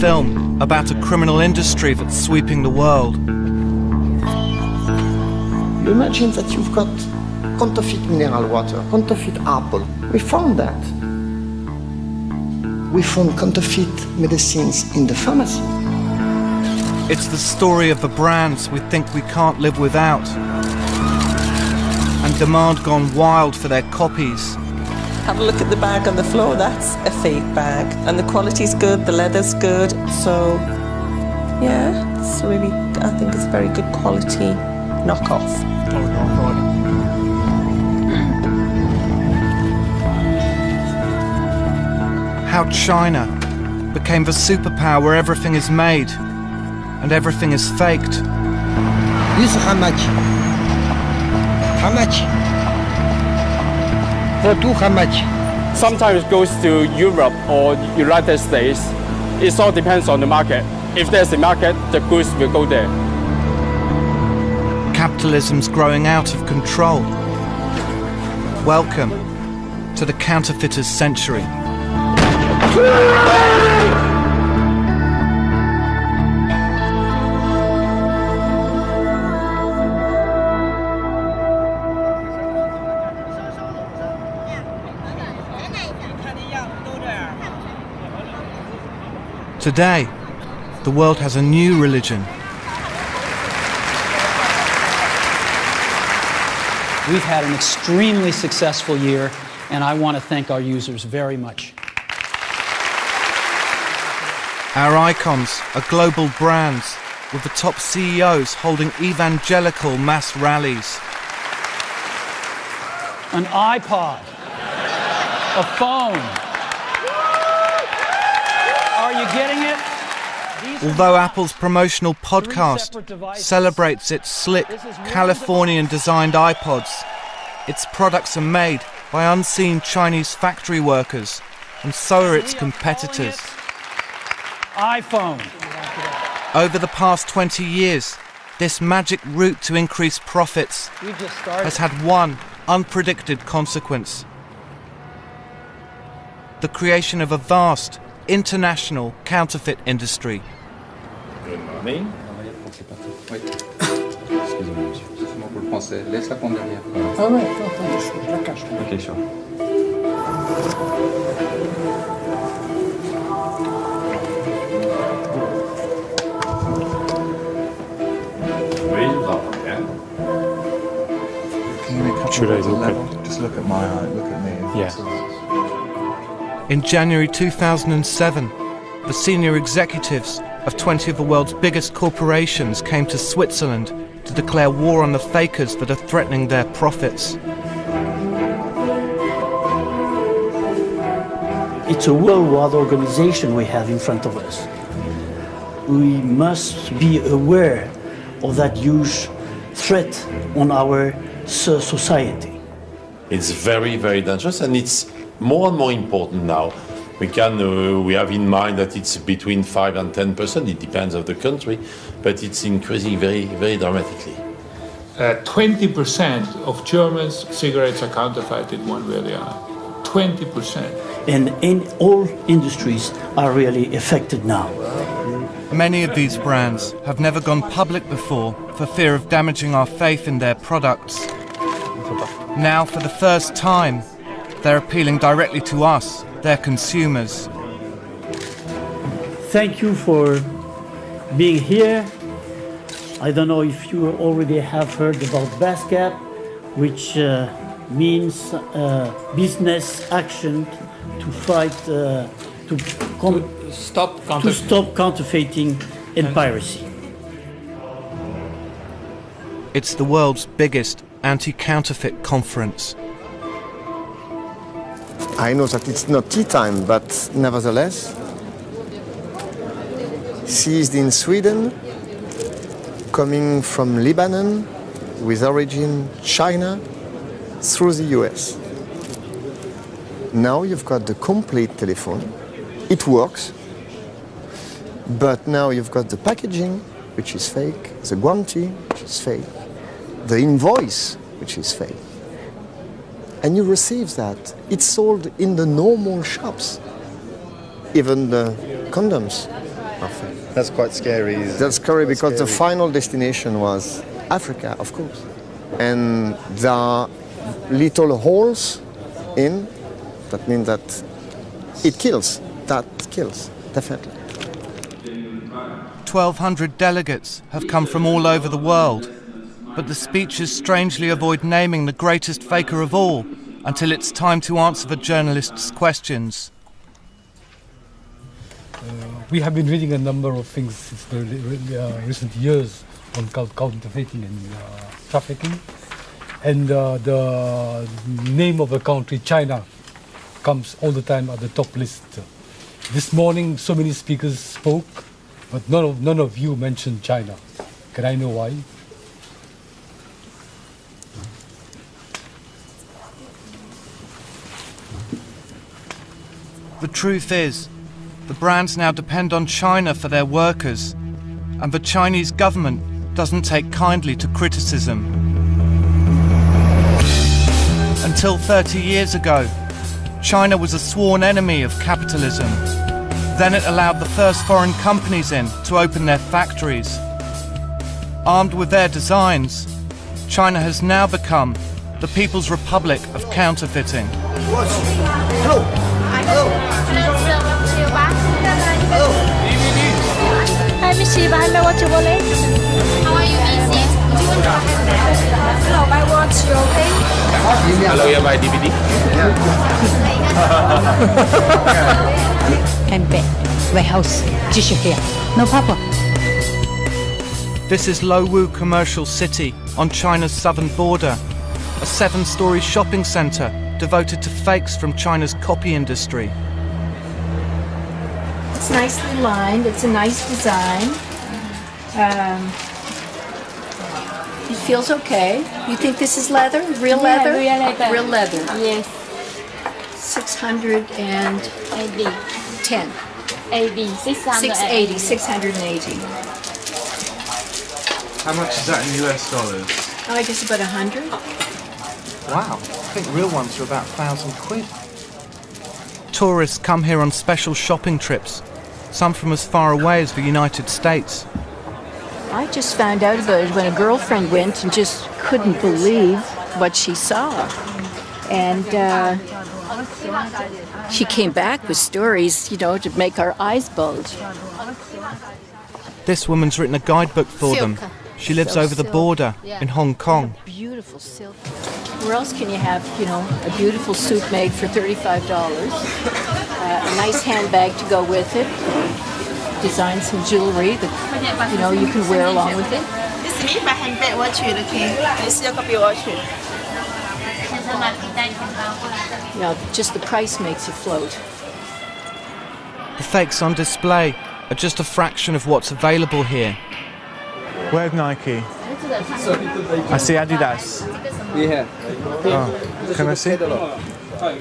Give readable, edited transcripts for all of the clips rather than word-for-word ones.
film about a criminal industry that's sweeping the world. You imagine that you've got counterfeit mineral water, counterfeit apple. We found that. We found counterfeit medicines in the pharmacy. It's the story of the brands we think we can't live without, and demand gone wild for their copies. Have a look at the bag on the floor, that's a fake bag. And the quality's good, the leather's good, so yeah, it's really, I think it's a very good quality knockoff. How China became the superpower where everything is made and everything is faked. This is how much? How much? For two, how much? Sometimes it goes to Europe or United States. It all depends on the market. If there's a market, the goods will go there. Capitalism's growing out of control. Welcome to the counterfeiter's century. Today, the world has a new religion. We've had an extremely successful year, and I want to thank our users very much. Our icons are global brands, with the top CEOs holding evangelical mass rallies. An iPod, a phone. Are you getting it? Although Apple's promotional podcast celebrates its slick, Californian-designed iPods, its products are made by unseen Chinese factory workers, and so are its competitors. iPhone. Over the past 20 years, this magic route to increase profits has had one unpredicted consequence: the creation of a vast, international counterfeit industry. Good morning. Excusez-moi, monsieur. C'est moi pour le français. Laisse la pomme derrière. Ah ouais, attends, je la cache. Ok, sure. Oui, je vous entends bien. Can you make up Should I look level? Just look at my eye, look at me. Yeah. In January 2007, the senior executives of 20 of the world's biggest corporations came to Switzerland to declare war on the fakers that are threatening their profits. It's a worldwide organization we have in front of us. We must be aware of that huge threat on our society. It's very, very dangerous, and it's more and more important now. We have in mind that it's between 5 and 10%. It depends on the country, but it's increasing very, very dramatically. 20% of Germans' cigarettes are counterfeited one way or the other. 20%. And in all industries are really affected now. Many of these brands have never gone public before for fear of damaging our faith in their products. Now, for the first time, they're appealing directly to us, their consumers. Thank you for being here. I don't know if you already have heard about BASCAP, which means business action to fight, to stop counterfeiting and piracy. It's the world's biggest anti-counterfeit conference. I know that it's not tea time, but nevertheless, seized in Sweden, coming from Lebanon, with origin China, through the US. Now you've got the complete telephone. It works, but now you've got the packaging, which is fake, the guarantee, which is fake, the invoice, which is fake. And you receive that. It's sold in the normal shops, even the condoms. Perfect. That's quite scary. That's scary because the final destination was Africa, of course. And there are little holes in, that means that it kills. That kills, definitely. 1,200 delegates have come from all over the world, but the speeches strangely avoid naming the greatest faker of all until it's time to answer the journalists' questions. We have been reading a number of things since the recent years on counterfeiting and trafficking. And the name of the country, China, comes all the time at the top list. This morning, so many speakers spoke, but none of you mentioned China. Can I know why? The truth is, the brands now depend on China for their workers, and the Chinese government doesn't take kindly to criticism. Until 30 years ago, China was a sworn enemy of capitalism. Then it allowed the first foreign companies in to open their factories. Armed with their designs, China has now become the People's Republic of Counterfeiting. Hi, Michi, buy my watch, How are you, Missy? Hello, my watch, you okay? Hello, you buy DVD? I'm back. Warehouse. Tissue here. No problem. This is Lowu Commercial City on China's southern border, a 7-story shopping centre devoted to fakes from China's copy industry. It's nicely lined. It's a nice design. It feels okay. You think this is leather? Real leather? Real leather. Real leather. Yes. 610. AB, 680. 680. How much is that in US dollars? Oh, I guess about 100. Wow, I think real ones are about 1,000 quid. Tourists come here on special shopping trips, some from as far away as the United States. I just found out about it when a girlfriend went and just couldn't believe what she saw. And she came back with stories, you know, to make our eyes bulge. This woman's written a guidebook for them. She lives over the border in Hong Kong. Beautiful silk. Where else can you have, you know, a beautiful suit made for $35? A nice handbag to go with it. Design some jewelry that, you know, you can wear along with it. This is my handbag watch, okay? This is your copy watch. You know, just the price makes you float. The fakes on display are just a fraction of what's available here. Where's Nike? I see Adidas. Yeah. Oh, can I see?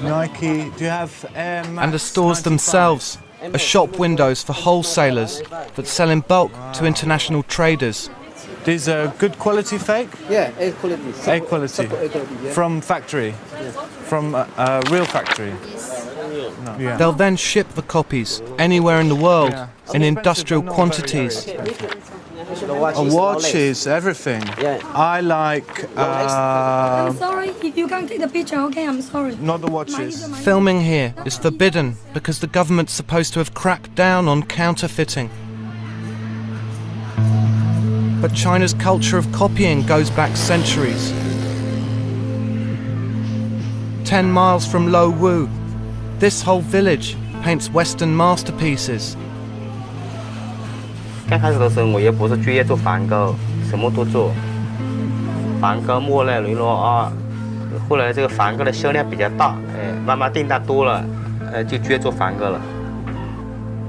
Nike, do you have Air Max? And the stores themselves are shop windows for wholesalers that sell in bulk to international traders. These are good quality fake? Yeah, A quality. A quality. From factory? From a real factory? No. Yeah. They'll then ship the copies anywhere in the world in industrial quantities. Watches, everything. Yeah. I like... I'm sorry, if you can't take the picture, okay, I'm sorry. Not the watches. Filming here is forbidden because the government's supposed to have cracked down on counterfeiting. But China's culture of copying goes back centuries. 10 miles from Lowu, this whole village paints Western masterpieces. 刚开始的时候，我也不是专业做梵高，什么都做，梵高、莫奈、雷诺阿。后来这个梵高的销量比较大，慢慢订单多了，就专做梵高了。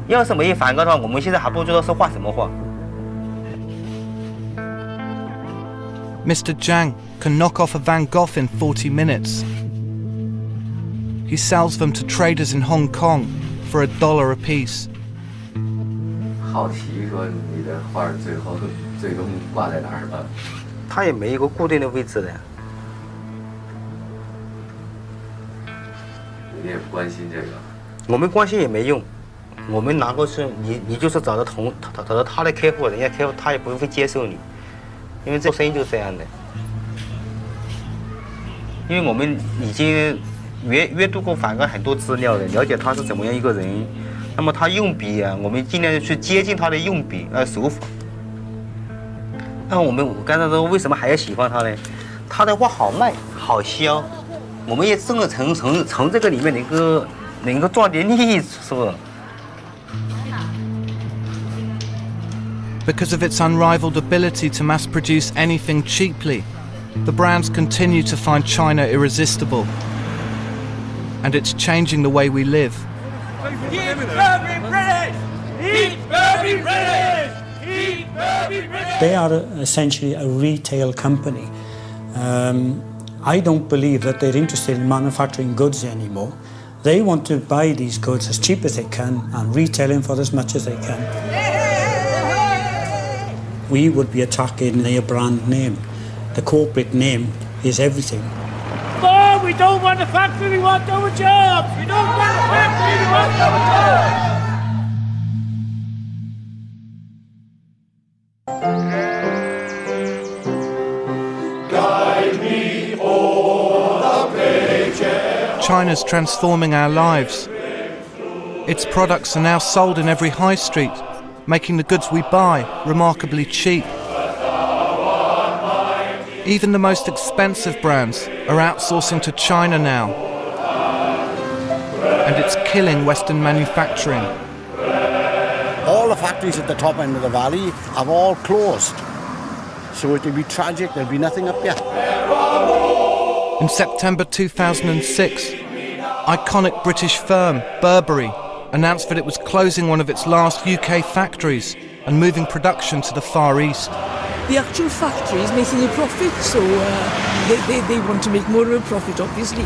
要是没有梵高的话，我们现在还不知道是画什么画。 Mr. Zhang can knock off a Van Gogh in 40 minutes. He sells them to traders in Hong Kong for $1 a piece. 好奇说你的画最终挂在哪儿了？它也没有一个固定的位置的。你也不关心这个？我们关心也没用，我们拿过去，你就是找到他的客户，人家客户他也不会接受你，因为做生意就是这样的。因为我们已经阅读过梵高很多资料了，了解他是怎么样一个人，那么他用笔啊，我们尽量去接近他的用笔手法。那我刚才说为什么还要喜欢他呢？他的画好卖，好销，我们也正好从这个里面能够赚点利益，是不是？ Because of its unrivaled ability to mass produce anything cheaply, the brands continue to find China irresistible. And it's changing the way we live. Eat Burberry British! Eat Burberry British! Eat Burberry British! They are essentially a retail company. I don't believe that they're interested in manufacturing goods anymore. They want to buy these goods as cheap as they can and retail them for as much as they can. We would be attacking their brand name. The corporate name is everything. No, we don't want a factory, we want our jobs! We don't want a factory, we want our jobs! China's transforming our lives. Its products are now sold in every high street, making the goods we buy remarkably cheap. Even the most expensive brands are outsourcing to China now. And it's killing Western manufacturing. All the factories at the top end of the valley have all closed. So it would be tragic, there'd be nothing up here. In September 2006, iconic British firm Burberry announced that it was closing one of its last UK factories and moving production to the Far East. The actual factory is making a profit, so they want to make more of a profit, obviously.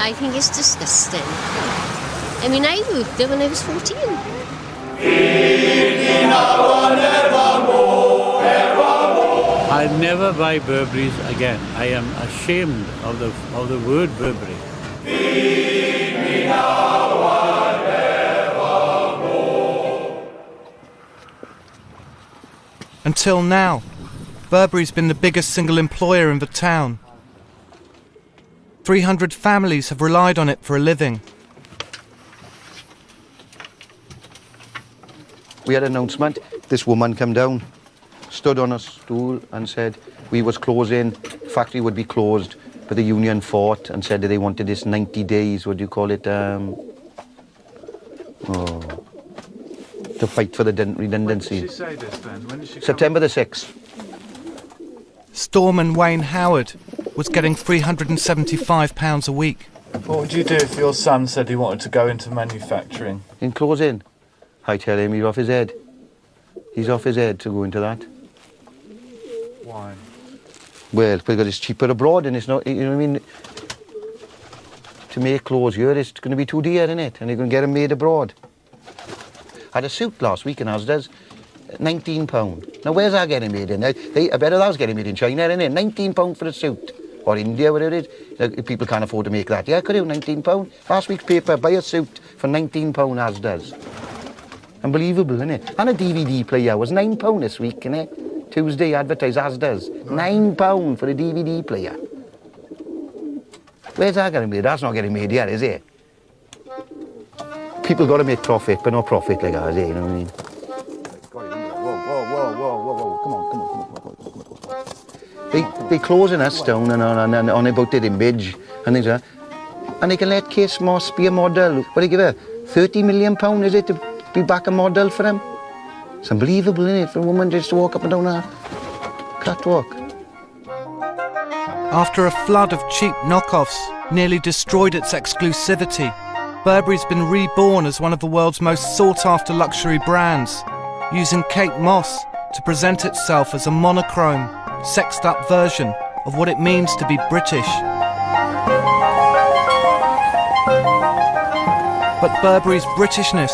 I think it's disgusting. I mean, I worked there when I was 14. I'll never buy Burberry's again. I am ashamed of the word Burberry. Until now, Burberry's been the biggest single employer in the town. 300 families have relied on it for a living. We had an announcement. This woman came down, stood on a stool and said we was closing, factory would be closed, but the union fought and said that they wanted this 90 days, what do you call it, to fight for the redundancy. When did she say this then? When did she September the 6th. Storman Wayne Howard was getting £375 a week. What would you do if your son said he wanted to go into manufacturing? In closing, I tell him he's off his head. He's off his head to go into that. Why? Well, because it's cheaper abroad and it's not, you know what I mean? To make clothes here, it's going to be too dear, isn't it? And they're going to get them made abroad. I had a suit last week in Asda's, £19. Now, where's that getting made in? I bet that was getting made in China, isn't it? £19 for a suit. Or India, whatever it is. People can't afford to make that. Yeah, could you? £19. Last week's paper, buy a suit for £19 Asda's. Unbelievable, isn't it? And a DVD player was £9 this week, innit? Tuesday advertised Asda's. £9 for a DVD player. Where's that getting made? That's not getting made yet, is it? People got to make profit, but not profit like ours, you know what I mean? They closing us down and on about their image and things like that. And they can let Kate Moss be a model. What do they give her? £30 million, is it, to be back a model for them? It's unbelievable, isn't it, for a woman just to walk up and down a catwalk. After a flood of cheap knockoffs nearly destroyed its exclusivity, Burberry's been reborn as one of the world's most sought-after luxury brands, using Kate Moss to present itself as a monochrome, sexed-up version of what it means to be British. But Burberry's Britishness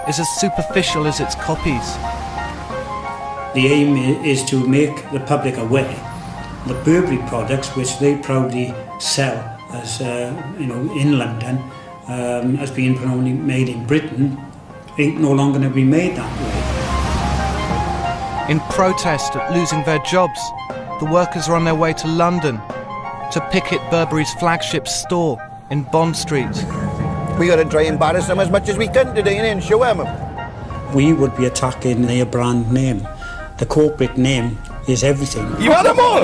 is as superficial as its copies. The aim is to make the public aware that Burberry products, which they proudly sell as in London, as being predominantly made in Britain, ain't no longer going to be made that way. In protest at losing their jobs, the workers are on their way to London to picket Burberry's flagship store in Bond Street. We got to try and embarrass them as much as we can today and show them. We would be attacking their brand name. The corporate name is everything. You want them all?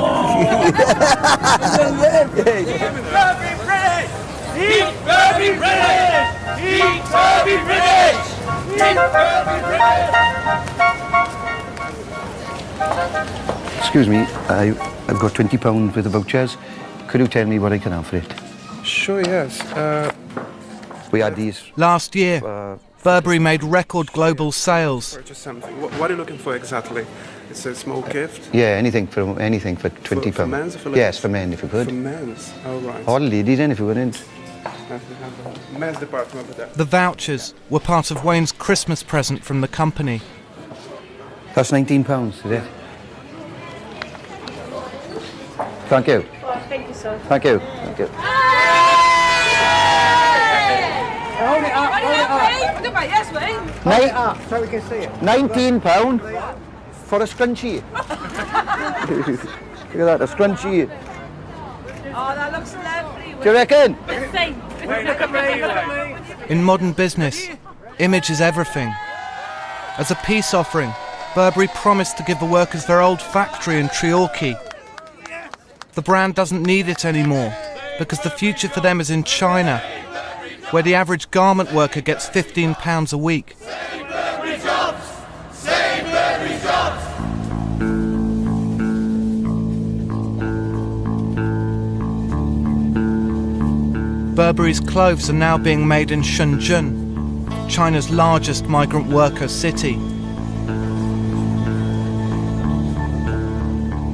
Eat Burberry British! Eat Burberry British! Eat Burberry British! Excuse me, I've got £20 worth of vouchers. Could you tell me what I can have for it? Sure, yes. We had these. Last year, Burberry made record global sales. Purchase something. What are you looking for exactly? It's a small gift? Yeah, anything for £20. For men's or for ladies? Yes, for men if you could. For men's, oh right. Or ladies then if you wouldn't. Men's department over there. The vouchers were part of Wayne's Christmas present from the company. That's £19, is it? Thank you. Oh, thank you, sir. Thank you. Thank you. Hold it up, hold it up. Look at yes, Wayne. Hold it up so we can see it. £19 for a scrunchie. Look at that, a scrunchie. Oh, that looks lovely. Do you reckon? Look at me, In modern business, image is everything. As a peace offering, Burberry promised to give the workers their old factory in Treorchy. The brand doesn't need it anymore because the future for them is in China, where the average garment worker gets £15 a week. Save Burberry jobs! Save Burberry jobs! Burberry's clothes are now being made in Shenzhen, China's largest migrant worker city.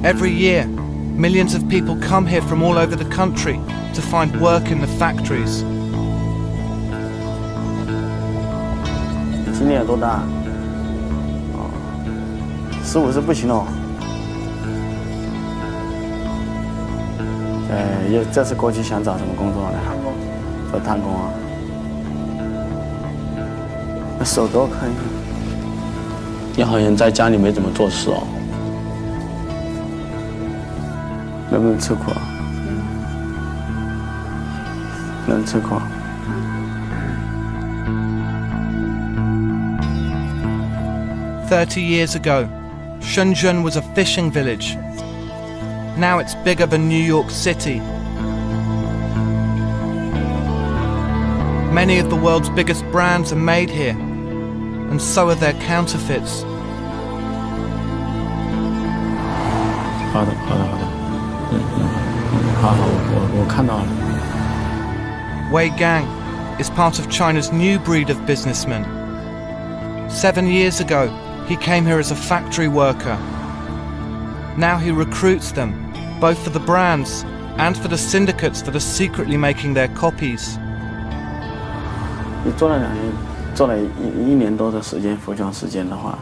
Every year, millions of people come here from all over the country to find work in the factories. 今年有多大？15是不行哦。这次过去想找什么工作呢？做炭工啊。那手给我看一看。你好像在家里没怎么做事哦。能不能吃苦啊？能吃苦。 30 years ago, Shenzhen was a fishing village. Now it's bigger than New York City. Many of the world's biggest brands are made here, and so are their counterfeits. 好的，好，我看到了。 Wei Gang is part of China's new breed of businessmen. 7 years ago, he came here as a factory worker. Now he recruits them, both for the brands and for the syndicates that are secretly making their copies. 你做了2年，做了一年多的时间服装时间的话，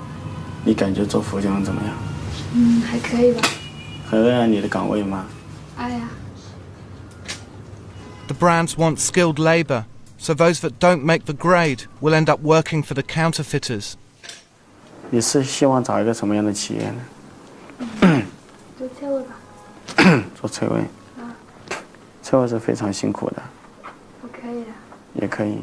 你感觉做服装怎么样？还可以吧。很热爱你的岗位吗？爱呀。 The brands want skilled labour, so those that don't make the grade will end up working for the counterfeiters. 你是希望找一个什么样的企业呢？做车位吧。做车位。车位是非常辛苦的。我可以的。也可以。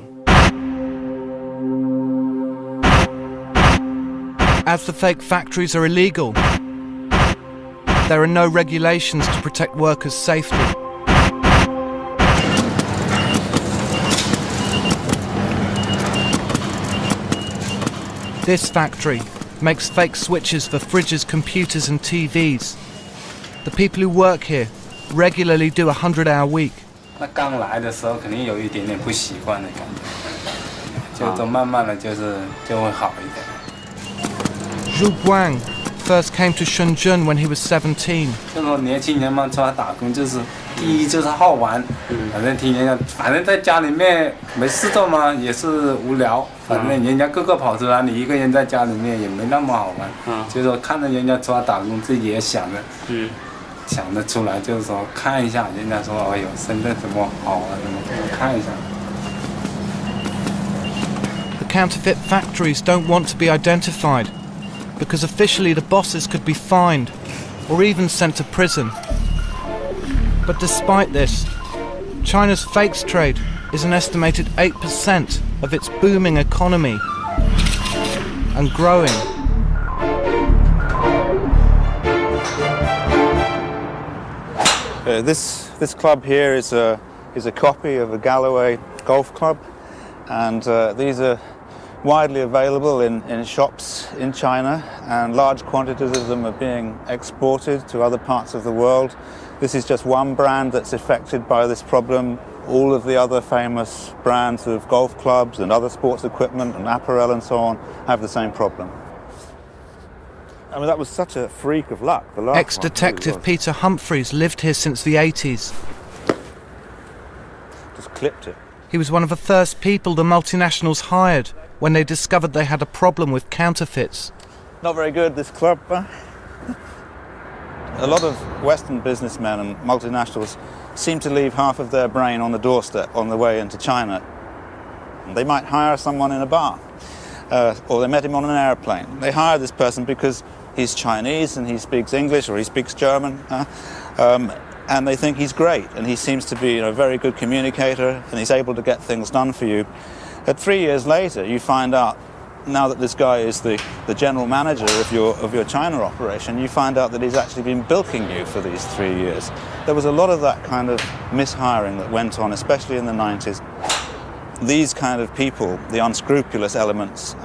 As the fake factories are illegal, there are no regulations to protect workers' safety. This factory makes fake switches for fridges, computers and TVs. The people who work here regularly do a 100-hour week. 那刚来的时候肯定有一点点不习惯的感觉，就慢慢的就会好一点。 Zhu Guang first came to Shenzhen when he was 17. 就说年轻人嘛，出来打工就是第一就是好玩，反正听人家，反正在家里面没事做嘛，也是无聊，反正人家个个跑出来，你一个人在家里面也没那么好玩。就说看着人家出来打工，自己也想着，想得出来，就是说看一下，人家说哎呦深圳什么好啊，什么看一下。 The counterfeit factories don't want to be identified because officially the bosses could be fined or even sent to prison. But despite this, China's fakes trade is an estimated 8% of its booming economy and growing. This club here is a copy of a Galloway golf club, and these are widely available in shops in China, and large quantities of them are being exported to other parts of the world. This is just one brand that's affected by this problem. All of the other famous brands of golf clubs and other sports equipment and apparel and so on have the same problem. I mean, that was such a freak of luck. Ex-detective Peter Humphreys lived here since the 80s. Just clipped it. He was one of the first people the multinationals hired when they discovered they had a problem with counterfeits. Not very good, this club. A lot of Western businessmen and multinationals seem to leave half of their brain on the doorstep on the way into China. They might hire someone in a bar, or they met him on an airplane. They hire this person because he's Chinese and he speaks English or he speaks German, and they think he's great, and he seems to be a very good communicator, and he's able to get things done for you. At 3 years later, you find out, now that this guy is the general manager of your China operation, you find out that he's actually been bilking you for these 3 years. There was a lot of that kind of mishiring that went on, especially in the 90s. These kind of people, the unscrupulous elements,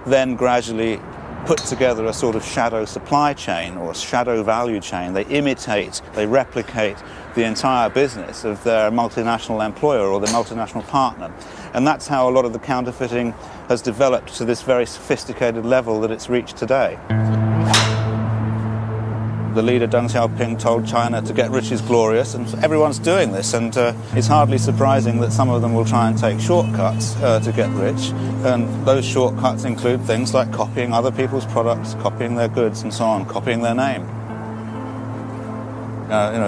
then gradually put together a sort of shadow supply chain or a shadow value chain. They imitate, they replicate the entire business of their multinational employer or their multinational partner. And that's how a lot of the counterfeiting has developed to this very sophisticated level that it's reached today. The leader Deng Xiaoping told China to get rich is glorious, and everyone's doing this, and it's hardly surprising that some of them will try and take shortcuts to get rich, and those shortcuts include things like copying other people's products, copying their goods and so on, copying their name.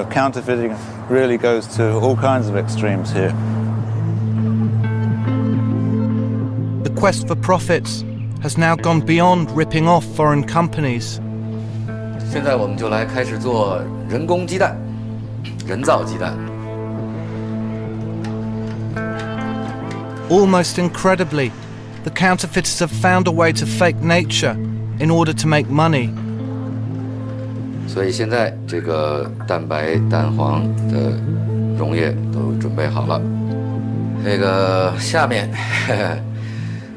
Counterfeiting really goes to all kinds of extremes here. The quest for profits has now gone beyond ripping off foreign companies. 现在我们就来开始做人工鸡蛋，人造鸡蛋。 Almost incredibly, the counterfeiters have found a way to fake nature in order to make money. 所以现在这个蛋白、蛋黄的溶液都准备好了。这个下面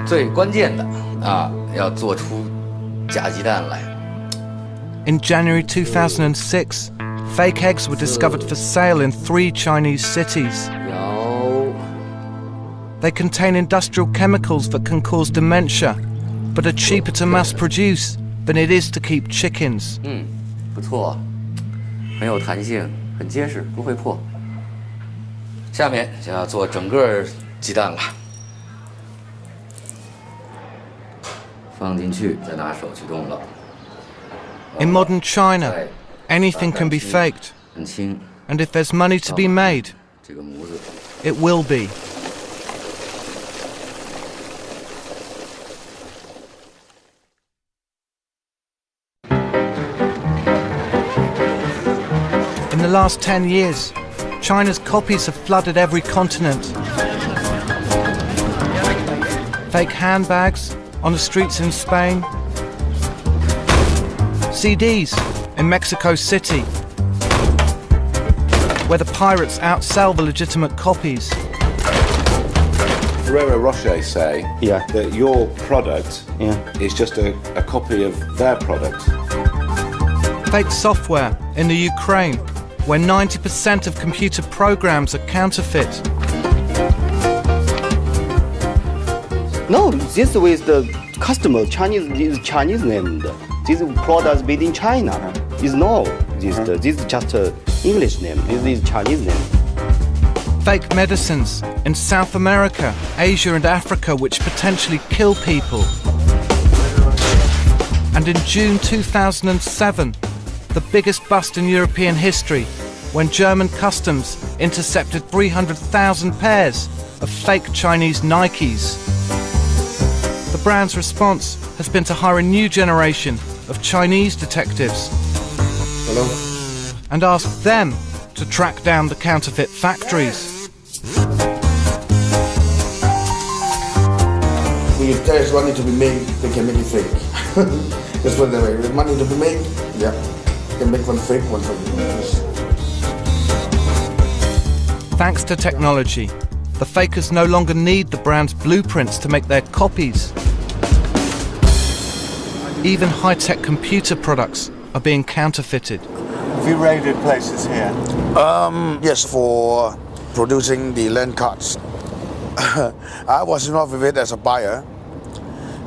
最关键的要做出假鸡蛋来。 In January 2006, fake eggs were discovered for sale in 3 Chinese cities. They contain industrial chemicals that can cause dementia, but are cheaper to mass produce than it is to keep chickens. 不错，很有弹性，很结实，不会破。下面就要做整个鸡蛋了，放进去，再拿手去动了。 In modern China, anything can be faked. And if there's money to be made, it will be. In the last 10 years, China's copies have flooded every continent. Fake handbags on the streets in Spain, CDs in Mexico City, where the pirates outsell the legitimate copies. RIchie say that your product is just a copy of their product. Fake software in the Ukraine, where 90% of computer programs are counterfeit. No, this with the customer Chinese name. This product made in China is this is just English name. This is Chinese name. Fake medicines in South America, Asia and Africa which potentially kill people. And in June 2007, the biggest bust in European history when German customs intercepted 300,000 pairs of fake Chinese Nikes. The brand's response has been to hire a new generation of Chinese detectives. Hello? And ask them to track down the counterfeit factories. If there's money to be made, they can make it fake. That's what they make. With money to be made, yeah, they can make one fake, one fake. Thanks to technology, the fakers no longer need the brand's blueprints to make their copies. Even high-tech computer products are being counterfeited. Have you raided places here? Yes, for producing the land cards. I was involved with it as a buyer,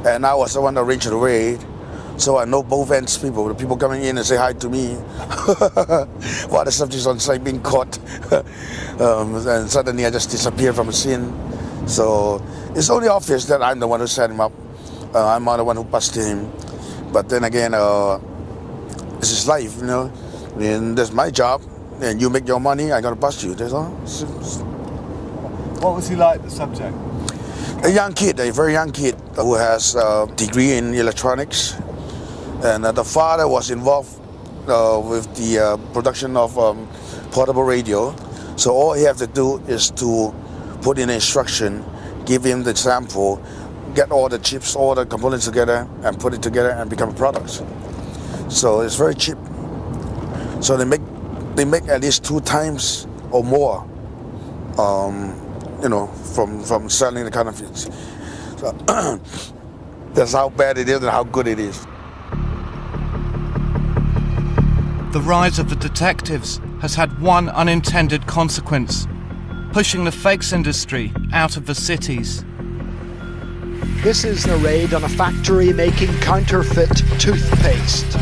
and I was the one that arranged the raid. So I know both ends people, the people coming in and say hi to me while the subjects on site being caught. And suddenly I just disappeared from the scene. So it's only obvious that I'm the one who set him up. I'm the one who busted him. But then again, this is life, you know. And that's my job. And you make your money, I'm gonna bust you, that's all. What was he like, the subject? A young kid, a very young kid who has a degree in electronics. And the father was involved with the production of portable radio. So all he has to do is to put in an instruction, give him the sample, get all the chips, all the components together, and put it together and become a product. So it's very cheap. So they make at least 2 times or more, you know, from selling the counterfeits. So that's how bad it is and how good it is. The rise of the detectives has had one unintended consequence: pushing the fakes industry out of the cities. This is the raid on a factory making counterfeit toothpaste.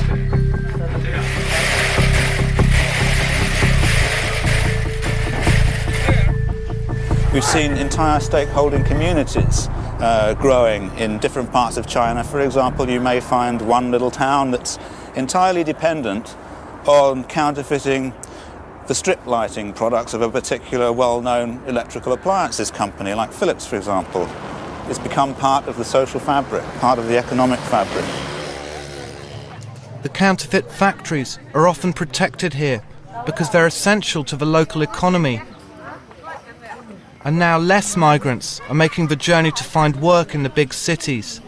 We've seen entire stakeholding communities growing in different parts of China. For example, you may find one little town that's entirely dependent on counterfeiting the strip lighting products of a particular well-known electrical appliances company, like Philips, for example. It's become part of the social fabric, part of the economic fabric. The counterfeit factories are often protected here because they're essential to the local economy. And now less migrants are making the journey to find work in the big cities.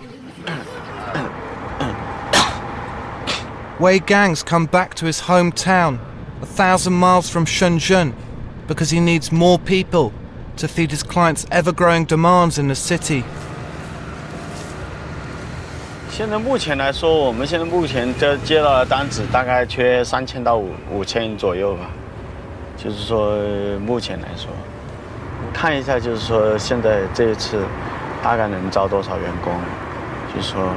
Wei Gang's come back to his hometown, 1,000 miles from Shenzhen, because he needs more people to feed his clients' ever-growing demands in the city. 现在目前来说，我们现在目前接到的单子大概缺3000到5000左右吧。就是说，目前来说，看一下，就是说现在这一次大概能招多少员工？就是说，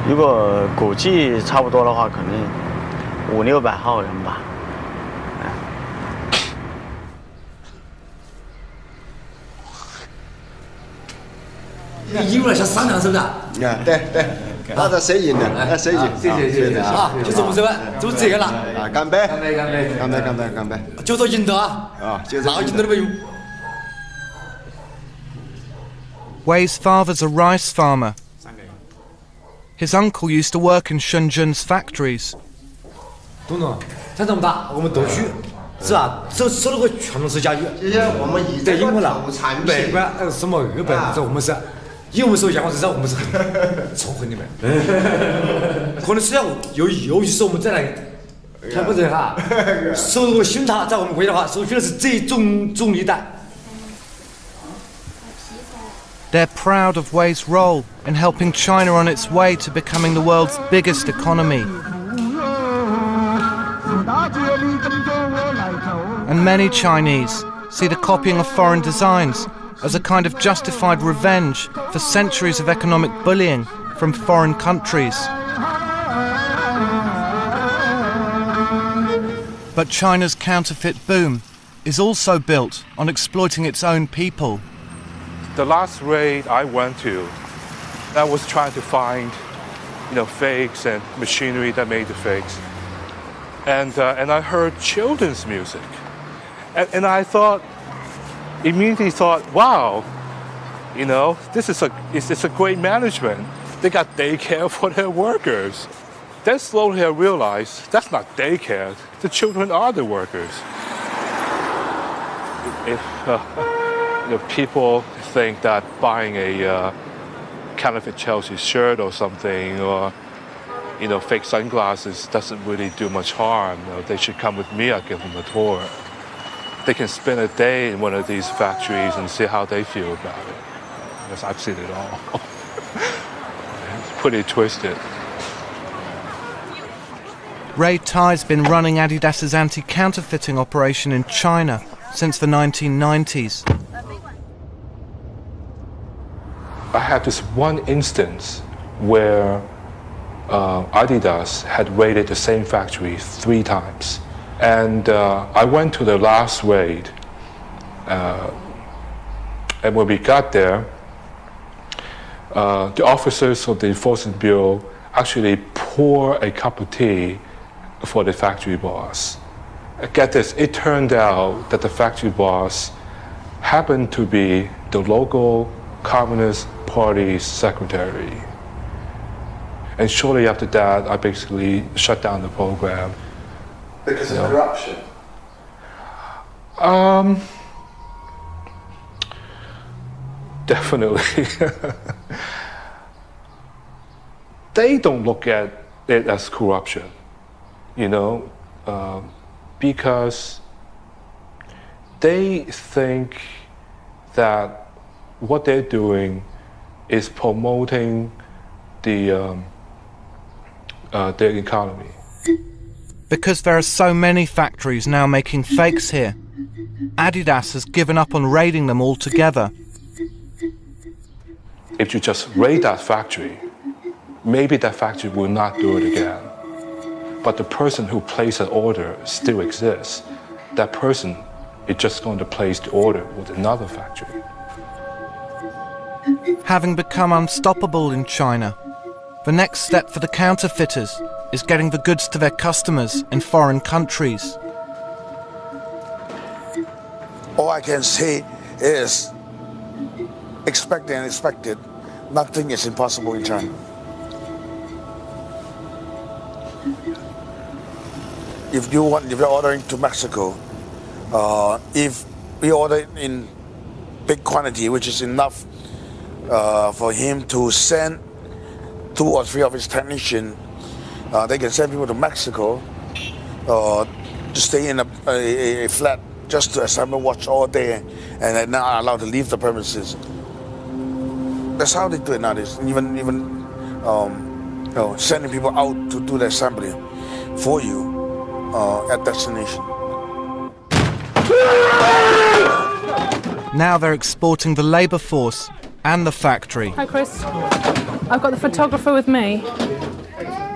如果估计差不多的话，可能500-600号人吧。一会儿想商量是不是？对对，那这谁赢的？那谁赢？谢谢啊！就这么着吧，就这个了。啊，干杯！干杯！干杯！干杯！干杯！干杯！就说赢得啊！啊，就哪个赢得都没用。Wei's father's a rice farmer. His uncle used to work in Shenzhen's factories. 董总，才这么大，我们都去，是吧？收了个全都是家具。谢谢我们以这个投产品。不管什么200，这我们是，有没有收钱，至少我们是凑合你们。可能虽然又是我们再来，还不是哈，收入新茶在我们国家的话，收取的是最重利贷。 They're proud of Wei's role in helping China on its way to becoming the world's biggest economy. And many Chinese see the copying of foreign designs as a kind of justified revenge for centuries of economic bullying from foreign countries. But China's counterfeit boom is also built on exploiting its own people. The last raid I went to, I was trying to find, fakes and machinery that made the fakes. and I heard children's music, and I immediately thought, wow, you know, it's a great management. They got daycare for their workers. Then slowly I realized that's not daycare. The children are the workers. If people think that buying a counterfeit Chelsea shirt or something, or fake sunglasses doesn't really do much harm, they should come with me. I'll give them a tour. They can spend a day in one of these factories and see how they feel about it. Because I've seen it all. It's pretty twisted. Ray Tai's been running Adidas's anti-counterfeiting operation in China since the 1990s. I had this one instance where Adidas had raided the same factory 3 times. And I went to the last raid. And when we got there, the officers of the Enforcement Bureau actually poured a cup of tea for the factory boss. Get this, it turned out that the factory boss happened to be the local Communist Party secretary. And shortly after that, I basically shut down the program. Because of corruption? Definitely. They don't look at it as corruption, because they think that what they're doing is promoting their economy. Because there are so many factories now making fakes here, Adidas has given up on raiding them altogether. If you just raid that factory, maybe that factory will not do it again. But the person who placed an order still exists. That person is just going to place the order with another factory. Having become unstoppable in China, the next step for the counterfeiters is getting the goods to their customers in foreign countries. All I can say is expect the unexpected. Nothing is impossible in China. If you're ordering to Mexico, if we order in big quantity, which is enough for him to send 2 or 3 of his technicians, they can send people to Mexico to stay in a flat just to assemble watch all day, and they're not allowed to leave the premises. That's how they do it nowadays. Even sending people out to do the assembly for you at destination. Now they're exporting the labour force and the factory. Hi Chris, I've got the photographer with me.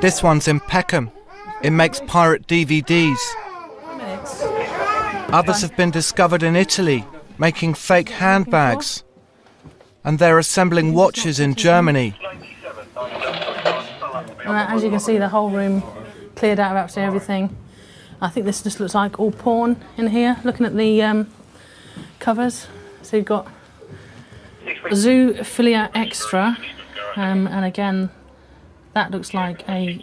This one's in Peckham. It makes pirate DVDs. Others have been discovered in Italy, making fake handbags. And they're assembling watches in Germany. As you can see, the whole room cleared out of absolutely everything. I think this just looks like all porn in here, looking at the covers. So you've got Zoophilia Extra, and again, that looks like a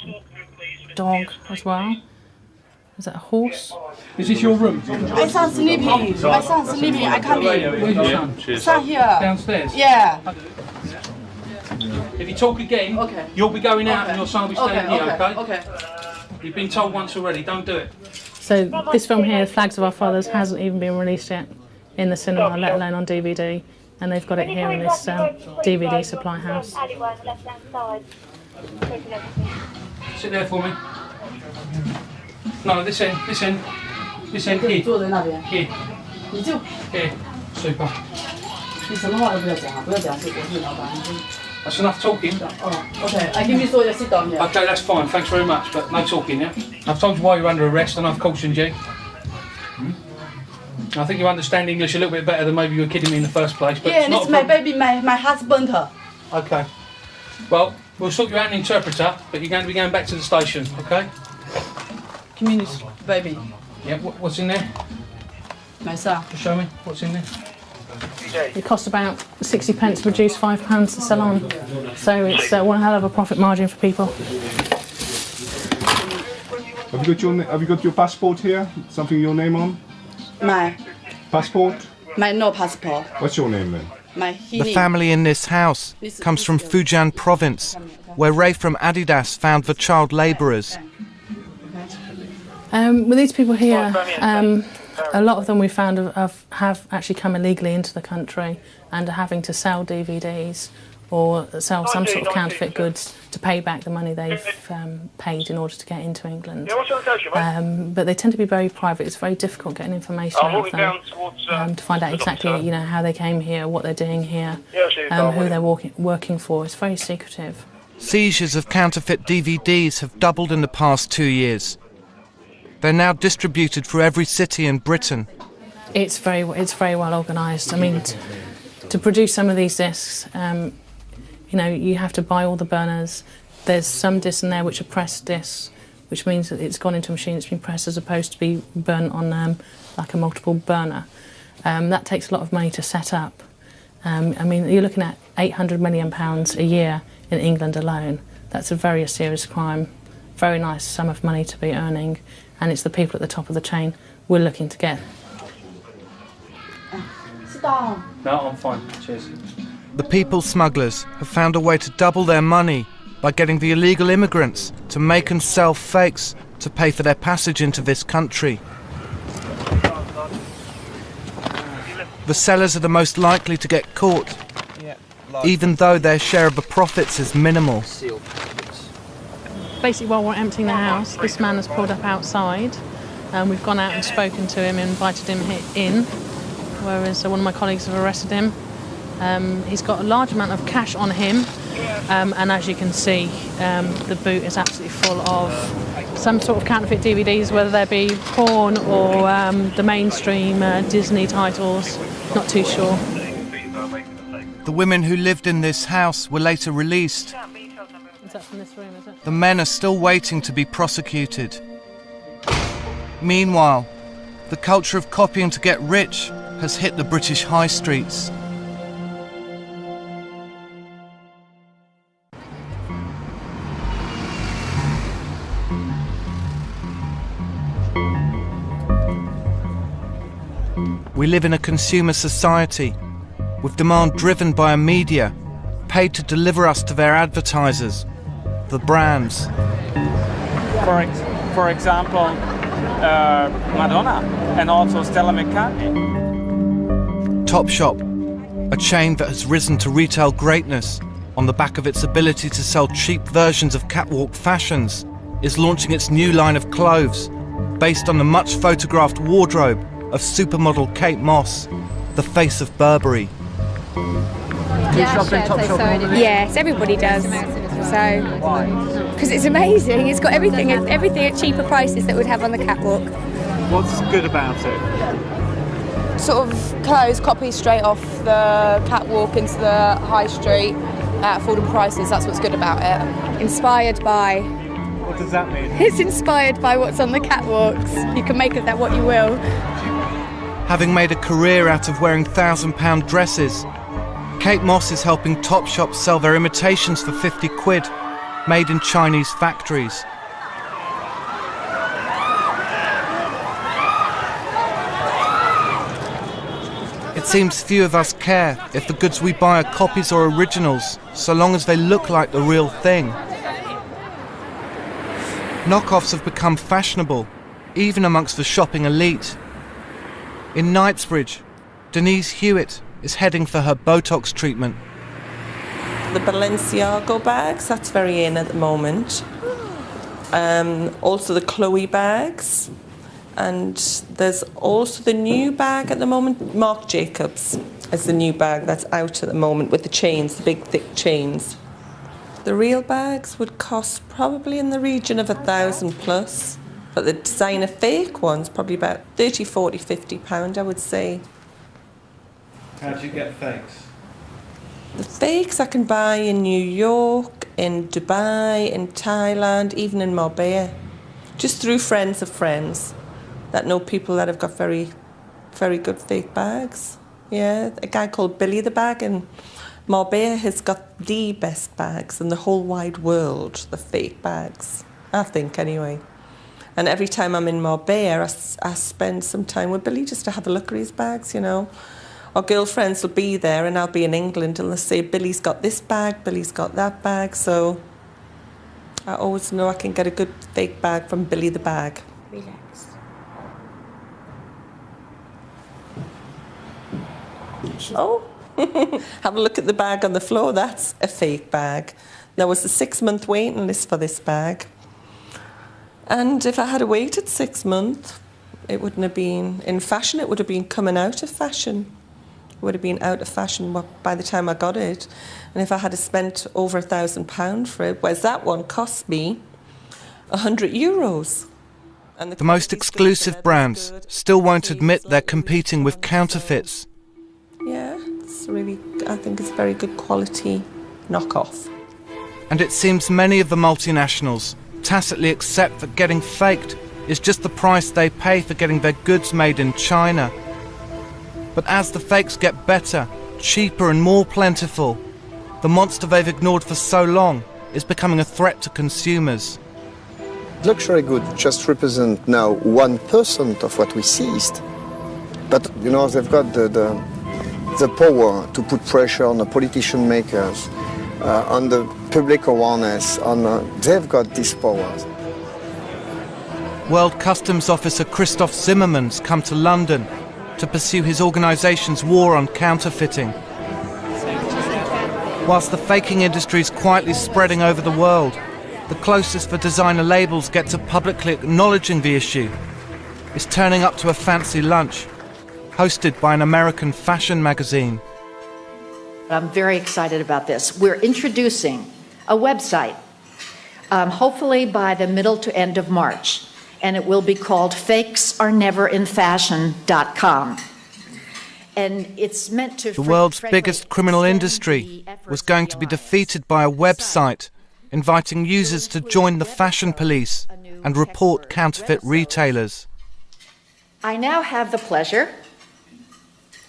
dog as well. Is that a horse? Is this your room? My son's sleeping. My son's sleeping. I come in. Where's your son? Son here. Downstairs? Yeah. If you talk again, you'll be going out and your son will be staying here, okay? Okay. You've been told once already, don't do it. So this film here, Flags of Our Fathers, hasn't even been released yet in the cinema, let alone on DVD. And they've got it here in this DVD supply house. Sit there for me. No, this end, this end. This end, here. Here. Here. Super. That's enough talking. Okay, I give you so you sit down here. Okay, that's fine. Thanks very much, but no talking, yeah? I've told you why you're under arrest and I've cautioned you. I think you understand English a little bit better than maybe you were kidding me in the first place. But yeah, this is my baby, my husband. Okay. Well, we'll sort you out an interpreter, but you're going to be going back to the station, okay? Give me this. Baby. Yeah, what's in there? Myself. Just show me what's in there. It costs about 60 pence to produce, £5 to sell on. So it's one hell of a profit margin for people. Have you got your passport here? Something your name on? My Passport? no passport. What's your name then? The family in this house comes from Fujian province, where Ray from Adidas found the child labourers. With these people here, a lot of them we found have actually come illegally into the country and are having to sell DVDs or sell some sort of counterfeit goods to pay back the money they've paid in order to get into England. But they tend to be very private. It's very difficult getting information out of them to find out exactly, how they came here, what they're doing here, who they're working for. It's very secretive. Seizures of counterfeit DVDs have doubled in the past 2 years. They're now distributed through every city in Britain. It's very well organised. I mean, to produce some of these discs, you have to buy all the burners. There's some discs in there which are pressed discs, which means that it's gone into a machine that's been pressed as opposed to be burnt on like a multiple burner. That takes a lot of money to set up. You're looking at £800 million a year in England alone. That's a very serious crime, very nice sum of money to be earning, and it's the people at the top of the chain we're looking to get. Sit down. No, I'm fine. Cheers. The people smugglers have found a way to double their money by getting the illegal immigrants to make and sell fakes to pay for their passage into this country. The sellers are the most likely to get caught, even though their share of the profits is minimal. Basically, while we're emptying the house, this man has pulled up outside. We've gone out and spoken to him and invited him in, whereas one of my colleagues have arrested him. He's got a large amount of cash on him, and as you can see, the boot is absolutely full of some sort of counterfeit DVDs, whether they be porn or the mainstream Disney titles, not too sure. The women who lived in this house were later released. Is that from this room, is it? The men are still waiting to be prosecuted. Meanwhile, the culture of copying to get rich has hit the British high streets. We live in a consumer society, with demand driven by a media paid to deliver us to their advertisers, the brands. For example, Madonna and also Stella McCartney. Topshop, a chain that has risen to retail greatness on the back of its ability to sell cheap versions of catwalk fashions, is launching its new line of clothes based on the much photographed wardrobe of supermodel Kate Moss, the face of Burberry. Yes, everybody does. So, because it's amazing. It's got everything at cheaper prices that we'd have on the catwalk. What's good about it? Sort of clothes copied straight off the catwalk into the high street at affordable prices. That's what's good about it. Inspired by. What does that mean? It's inspired by what's on the catwalks. You can make of that what you will. Having made a career out of wearing £1,000 dresses, Kate Moss is helping Topshop sell their imitations for 50 quid, made in Chinese factories. It seems few of us care if the goods we buy are copies or originals, so long as they look like the real thing. Knockoffs have become fashionable, even amongst the shopping elite. In Knightsbridge, Denise Hewitt is heading for her Botox treatment. The Balenciaga bags, that's very in at the moment. Also the Chloe bags. And there's also the new bag at the moment, Marc Jacobs is the new bag that's out at the moment with the chains, the big thick chains. The real bags would cost probably in the region of £1,000+. But the designer fake ones, probably about £30, £40, £50, I would say. How do you get fakes? The fakes I can buy in New York, in Dubai, in Thailand, even in Marbella. just through friends of friends that know people that have got very, very good fake bags. Yeah, a guy called Billy the Bag in Marbella has got the best bags in the whole wide world, the fake bags, I think anyway. And every time I'm in Marbella, I spend some time with Billy just to have a look at his bags, you know. Our girlfriends will be there and I'll be in England and they'll say, Billy's got this bag, Billy's got that bag. So I always know I can get a good fake bag from Billy the Bag. Relax. Oh, have a look at the bag on the floor. That's a fake bag. There was a 6-month waiting list for this bag. And if I had waited 6 months, it wouldn't have been in fashion. It would have been coming out of fashion. It would have been out of fashion by the time I got it. And if I had spent over £1,000 for it, whereas that one cost me €100. And the most exclusive brands still won't admit they're competing with counterfeits. Yeah, it's really, I think it's very good quality knockoff. And it seems many of the multinationals tacitly accept that getting faked is just the price they pay for getting their goods made in China. But as the fakes get better, cheaper and more plentiful, the monster they've ignored for so long is becoming a threat to consumers. Luxury goods just represent now 1% of what we seized. But, you know, they've got the power to put pressure on the politician makers, on the public awareness, they've got these powers. World Customs Officer Christoph Zimmermann's come to London to pursue his organisation's war on counterfeiting. Whilst the faking industry is quietly spreading over the world, the closest the designer labels get to publicly acknowledging the issue is turning up to a fancy lunch hosted by an American fashion magazine. I'm very excited about this. We're introducing a website, hopefully by the middle to end of March, and it will be called fakesareineverinfashion.com. And it's meant to... The world's biggest criminal industry was going to be defeated by a website inviting users to join the fashion police and report counterfeit retailers. I now have the pleasure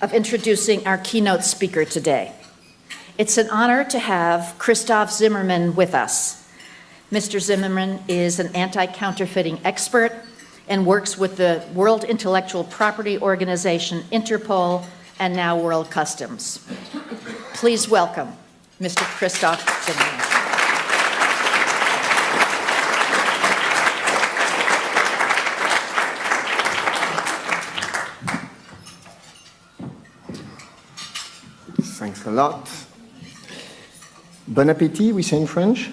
of introducing our keynote speaker today. It's an honor to have Christoph Zimmermann with us. Mr. Zimmermann is an anti-counterfeiting expert and works with the World Intellectual Property Organization, Interpol, and now World Customs. Please welcome Mr. Christoph Zimmermann. Thanks a lot. Bon appétit, we say in French.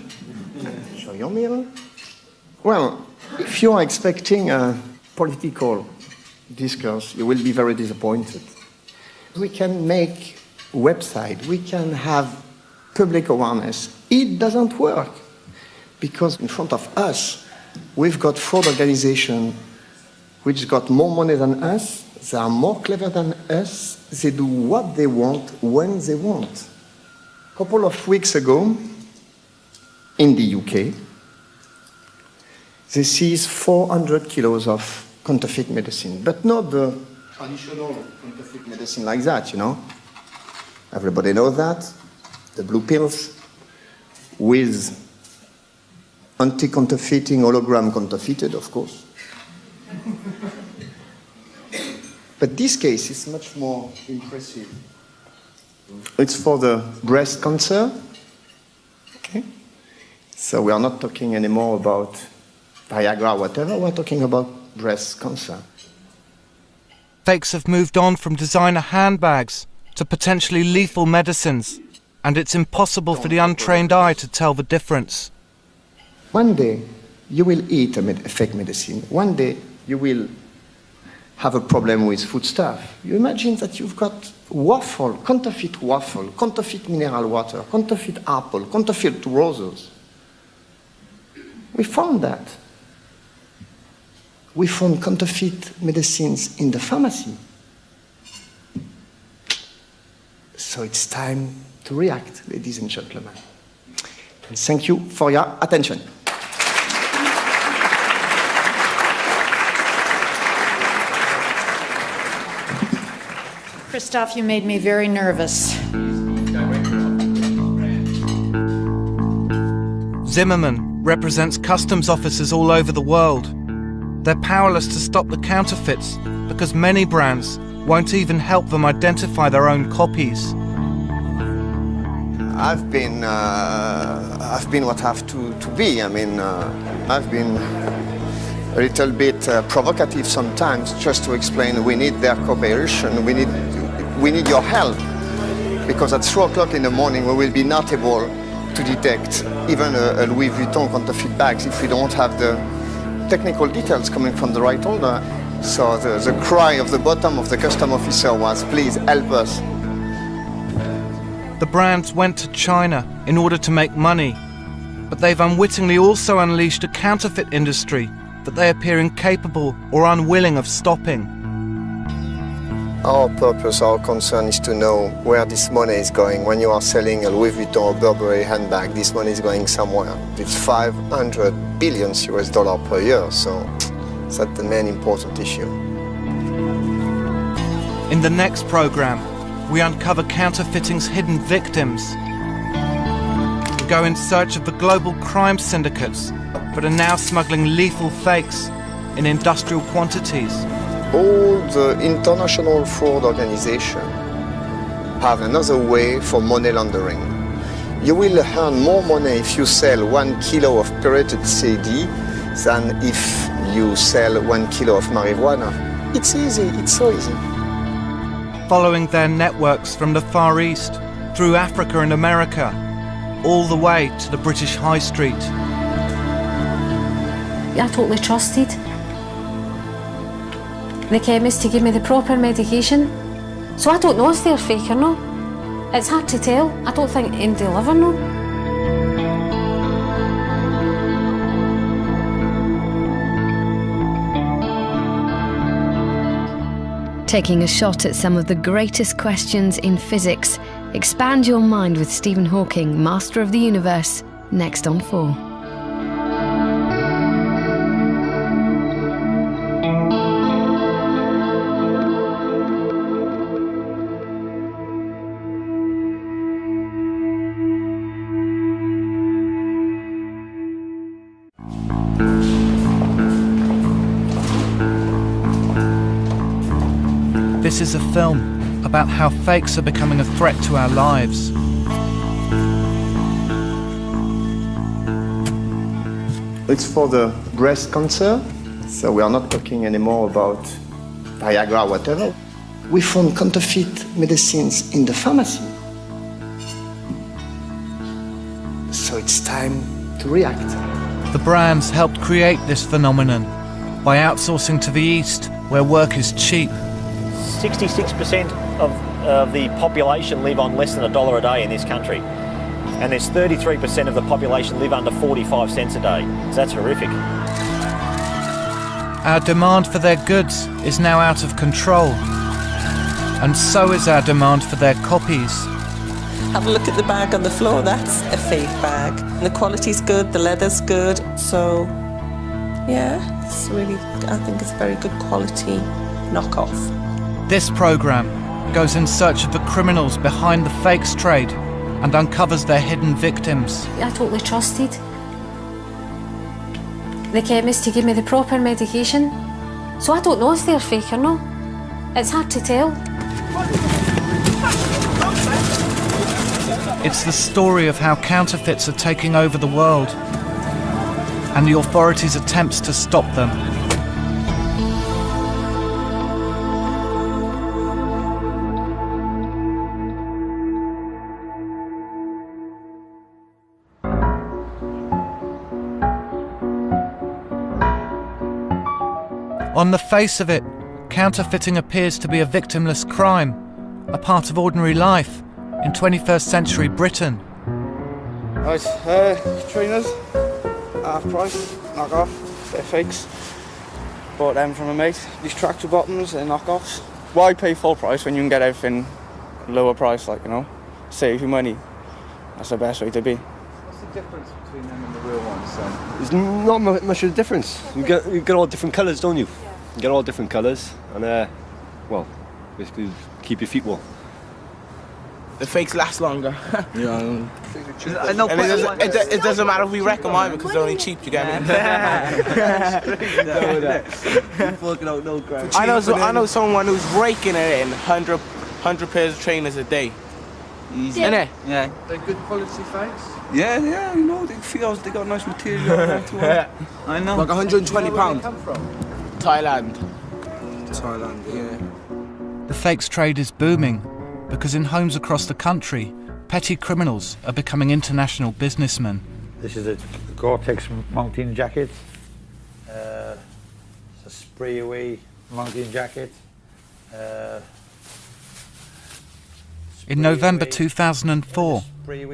Show your meal. Well, if you are expecting a political discourse, you will be very disappointed. We can make a website, we can have public awareness. It doesn't work because in front of us, we've got fraud organizations which got more money than us. They are more clever than us. They do what they want, when they want. A couple of weeks ago, in the UK, they seized 400 kilos of counterfeit medicine, but not the traditional counterfeit medicine like that, you know. Everybody knows that. The blue pills with anti-counterfeiting hologram counterfeited, of course. But this case is much more impressive. It's for the breast cancer. Okay? So we are not talking anymore about Viagra or whatever, we're talking about breast cancer. Fakes have moved on from designer handbags to potentially lethal medicines, and it's impossible for the untrained eye to tell the difference. One day, you will eat a fake medicine. One day, you will have a problem with foodstuff. You imagine that you've got waffle, counterfeit mineral water, counterfeit apple, counterfeit roses. We found that. We found counterfeit medicines in the pharmacy. So it's time to react, ladies and gentlemen. And thank you for your attention. Christoph, you made me very nervous. Zimmerman represents customs officers all over the world. They're powerless to stop the counterfeits because many brands won't even help them identify their own copies. I've been what I have to be. I mean, I've been a little bit provocative sometimes, just to explain we need their cooperation, we need your help, because at 3 o'clock in the morning we will be not able to detect even a Louis Vuitton counterfeit bags if we don't have the technical details coming from the right holder. So the cry of the bottom of the custom officer was, please help us. The brands went to China in order to make money, but they've unwittingly also unleashed a counterfeit industry that they appear incapable or unwilling of stopping. Our purpose, our concern is to know where this money is going. When you are selling a Louis Vuitton or Burberry handbag, this money is going somewhere. It's $500 billion per year, so that's the main important issue. In the next program, we uncover counterfeiting's hidden victims. We go in search of the global crime syndicates that are now smuggling lethal fakes in industrial quantities. All the international fraud organizations have another way for money laundering. You will earn more money if you sell 1 kilo of pirated CD than if you sell 1 kilo of marijuana. It's easy, it's so easy. Following their networks from the Far East, through Africa and America, all the way to the British High Street. I totally trusted the chemist to give me the proper medication. So I don't know if they're fake or not. It's hard to tell. I don't think anybody will ever know. Taking a shot at some of the greatest questions in physics. Expand your mind with Stephen Hawking, Master of the Universe, next on 4. This is a film about how fakes are becoming a threat to our lives. It's for the breast cancer, so we are not talking anymore about Viagra or whatever. We found counterfeit medicines in the pharmacy. So it's time to react. The brands helped create this phenomenon by outsourcing to the East, where work is cheap. 66% of the population live on less than $1 a day in this country. And there's 33% of the population live under 45 cents a day. That's horrific. Our demand for their goods is now out of control. And so is our demand for their copies. Have a look at the bag on the floor, that's a fake bag. The quality's good, the leather's good, so yeah, it's really, I think it's a very good quality knockoff. This programme goes in search of the criminals behind the fakes trade and uncovers their hidden victims. I totally trusted the chemist to give me the proper medication. So I don't know if they're fake or not. It's hard to tell. It's the story of how counterfeits are taking over the world and the authorities' attempts to stop them. On the face of it, counterfeiting appears to be a victimless crime, a part of ordinary life in 21st century Britain. Right, trainers, half price, knock off, they're fakes. Bought them from a mate. These tractor bottoms, they're knockoffs. Why pay full price when you can get everything lower price, like, you know? Save you money. That's the best way to be. What's the difference between them and the real ones then? There's not much of a difference. You get all different colours, don't you? You get all different colours, and well, basically keep your feet warm. The fakes last longer. Yeah. It doesn't matter if we wreck them either because they're only cheap, you get me? I know someone who's raking it in 100 pairs of trainers a day. Easy. Innit? Yeah. They're good quality fakes? Yeah, you know, they got nice material. I know. Like £120. Thailand. Thailand, yeah. The fakes trade is booming because in homes across the country, petty criminals are becoming international businessmen. This is a Gore-Tex mountain jacket. It's a spray-away mountain jacket. In November 2004,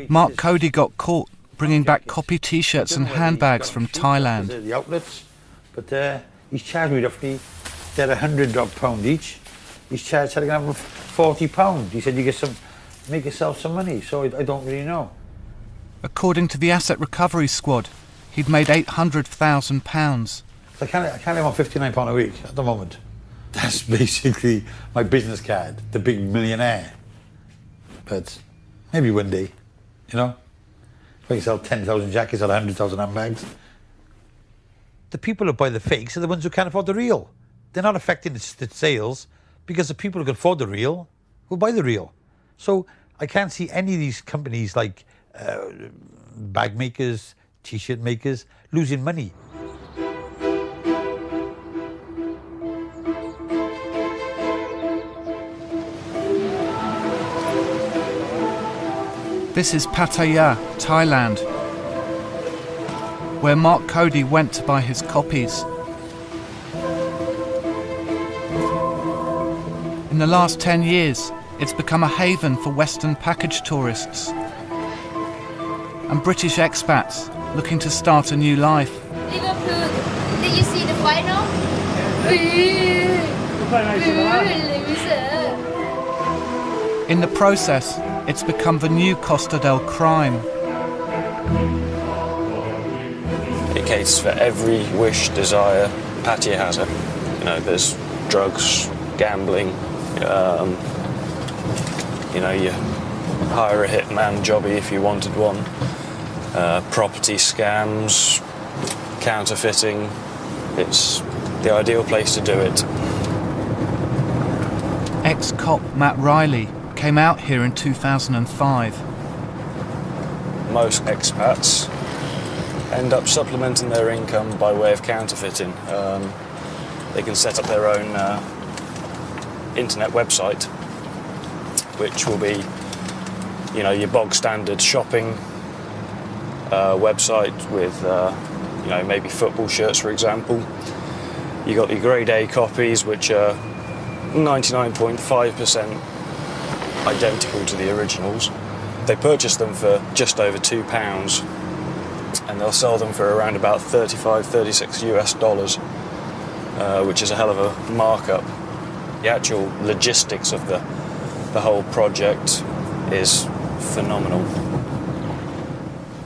Mark Cody got caught bringing back copy T-shirts and handbags from Thailand. The outlets, but he's charged me roughly, they're £100 each. He's charged £40. He said you make yourself some money, so I don't really know. According to the Asset Recovery Squad, he'd made £800,000. I can't live on £59 a week at the moment. That's basically my business card, the big millionaire. But maybe one day, you know? If I can sell 10,000 jackets or 100,000 handbags. The people who buy the fakes are the ones who can't afford the real. They're not affecting the sales because the people who can afford the real will buy the real. So I can't see any of these companies like bag makers, T-shirt makers, losing money. This is Pattaya, Thailand, where Mark Cody went to buy his copies. In the last 10 years, it's become a haven for Western package tourists and British expats looking to start a new life. Liverpool, did you see the final? In the process, it's become the new Costa del Crime. It caters for every wish, desire. Pattaya has it. You know, there's drugs, gambling. You know, you hire a hitman jobby if you wanted one. Property scams, counterfeiting. It's the ideal place to do it. Ex-cop Matt Riley came out here in 2005. Most expats end up supplementing their income by way of counterfeiting. They can set up their own internet website, which will be, you know, your bog standard shopping website with, you know, maybe football shirts, for example. You got your grade A copies, which are 99.5% identical to the originals. They purchase them for just over £2, and they'll sell them for around about $36 US, which is a hell of a markup. The actual logistics of the whole project is phenomenal.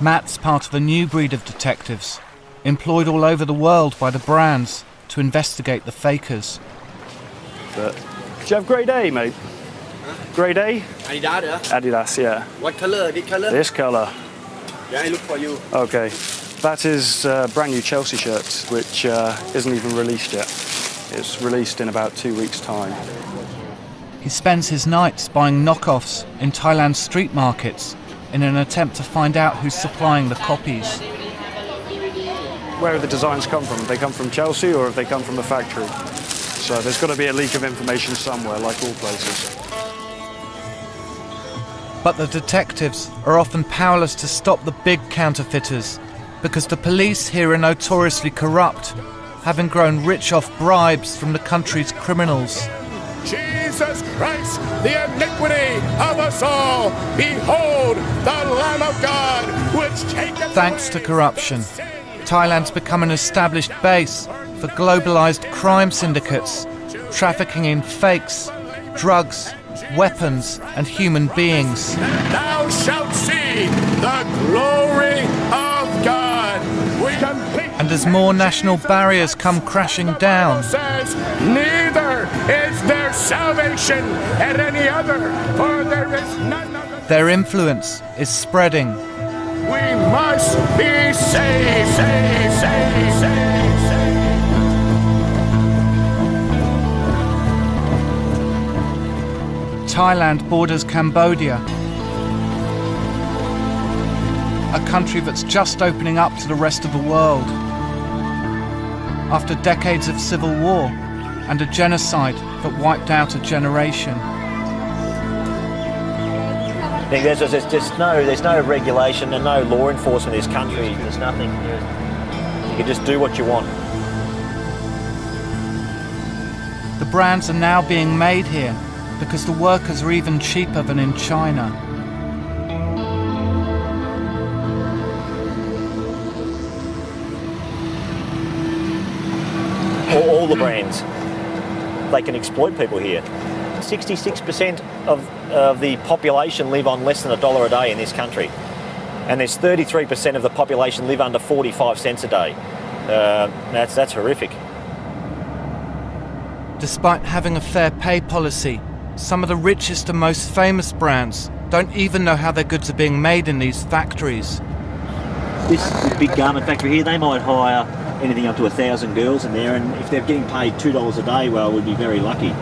Matt's part of a new breed of detectives, employed all over the world by the brands to investigate the fakers. But, do you have grade A, mate? Grade A? Adidas. Adidas, yeah. What colour? This colour? This colour. Yeah, I look for you. Okay. That is a brand new Chelsea shirt, which isn't even released yet. It's released in about 2 weeks' time. He spends his nights buying knockoffs in Thailand's street markets in an attempt to find out who's supplying the copies. Where have the designs come from? Have they come from Chelsea or have they come from a factory? So there's got to be a leak of information somewhere, like all places. But the detectives are often powerless to stop the big counterfeiters because the police here are notoriously corrupt, having grown rich off bribes from the country's criminals. Jesus Christ, the iniquity of us all! Behold, the Lamb of God, which taketh Thanks to corruption, Thailand's become an established base for globalized crime syndicates, trafficking in fakes, drugs, weapons and human beings. Thou shalt see the glory of God. And as more national barriers come crashing down, Says, neither is is their salvation at any other, for there is none other. Their influence is spreading. We must be saved. Thailand borders Cambodia, a country that's just opening up to the rest of the world after decades of civil war and a genocide that wiped out a generation. I think there's no regulation and no law enforcement in this country. There's nothing. You can just do what you want. The brands are now being made here because the workers are even cheaper than in China. All the brands, they can exploit people here. 66% of the population live on less than $1 a day in this country. And there's 33% of the population live under 45 cents a day. That's horrific. Despite having a fair pay policy, some of the richest and most famous brands don't even know how their goods are being made in these factories. This big garment factory here, they might hire anything up to 1,000 girls in there, and if they're getting paid $2 a day, well, we'd be very lucky.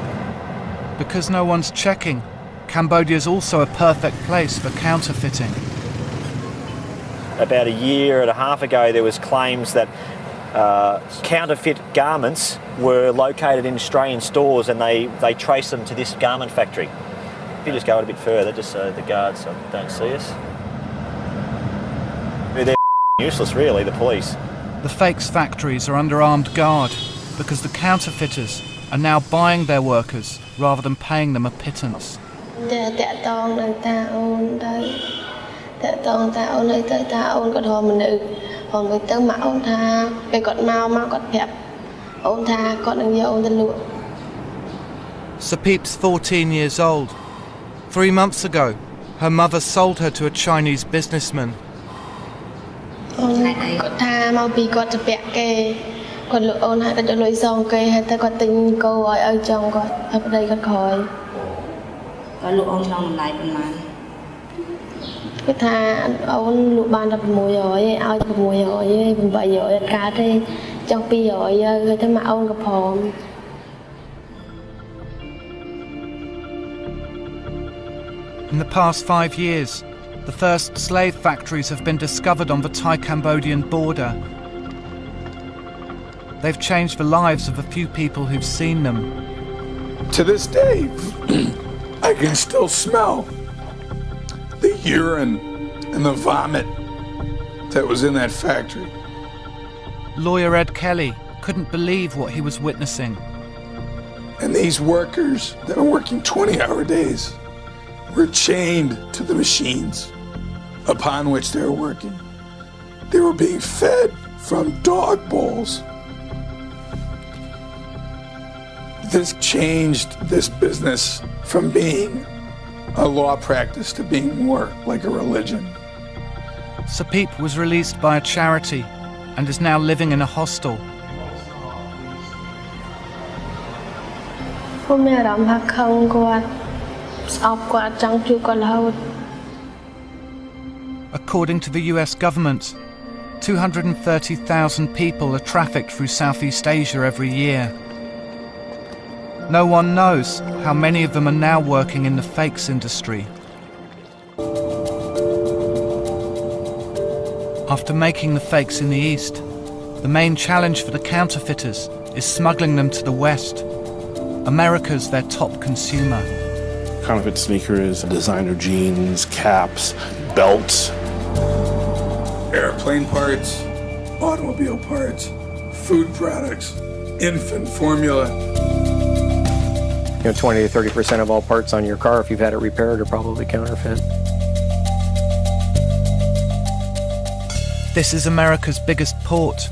Because no one's checking, Cambodia is also a perfect place for counterfeiting. About a year and a half ago, there was claims that counterfeit garments were located in Australian stores, and they traced them to this garment factory. If you just go a bit further, just so the guards don't see us. They're useless, really, the police. The fakes factories are under armed guard because the counterfeiters are now buying their workers rather than paying them a pittance. Sapip's 14 years old. 3 months ago, her mother sold her to a Chinese businessman. In the past 5 years, the first slave factories have been discovered on the Thai-Cambodian border. They've changed the lives of a few people who've seen them. To this day, I can still smell the urine and the vomit that was in that factory. Lawyer Ed Kelly couldn't believe what he was witnessing. And these workers that are working 20-hour days were chained to the machines upon which they were working. They were being fed from dog bowls. This changed this business from being a law practice to being more like a religion. Sapip was released by a charity and is now living in a hostel. According to the US government, 230,000 people are trafficked through Southeast Asia every year. No one knows how many of them are now working in the fakes industry. After making the fakes in the East, the main challenge for the counterfeiters is smuggling them to the West. America's their top consumer. Counterfeit sneakers, designer jeans, caps, belts. Airplane parts, automobile parts, food products, infant formula. 20 to 30% of all parts on your car, if you've had it repaired, are probably counterfeit. This is America's biggest port,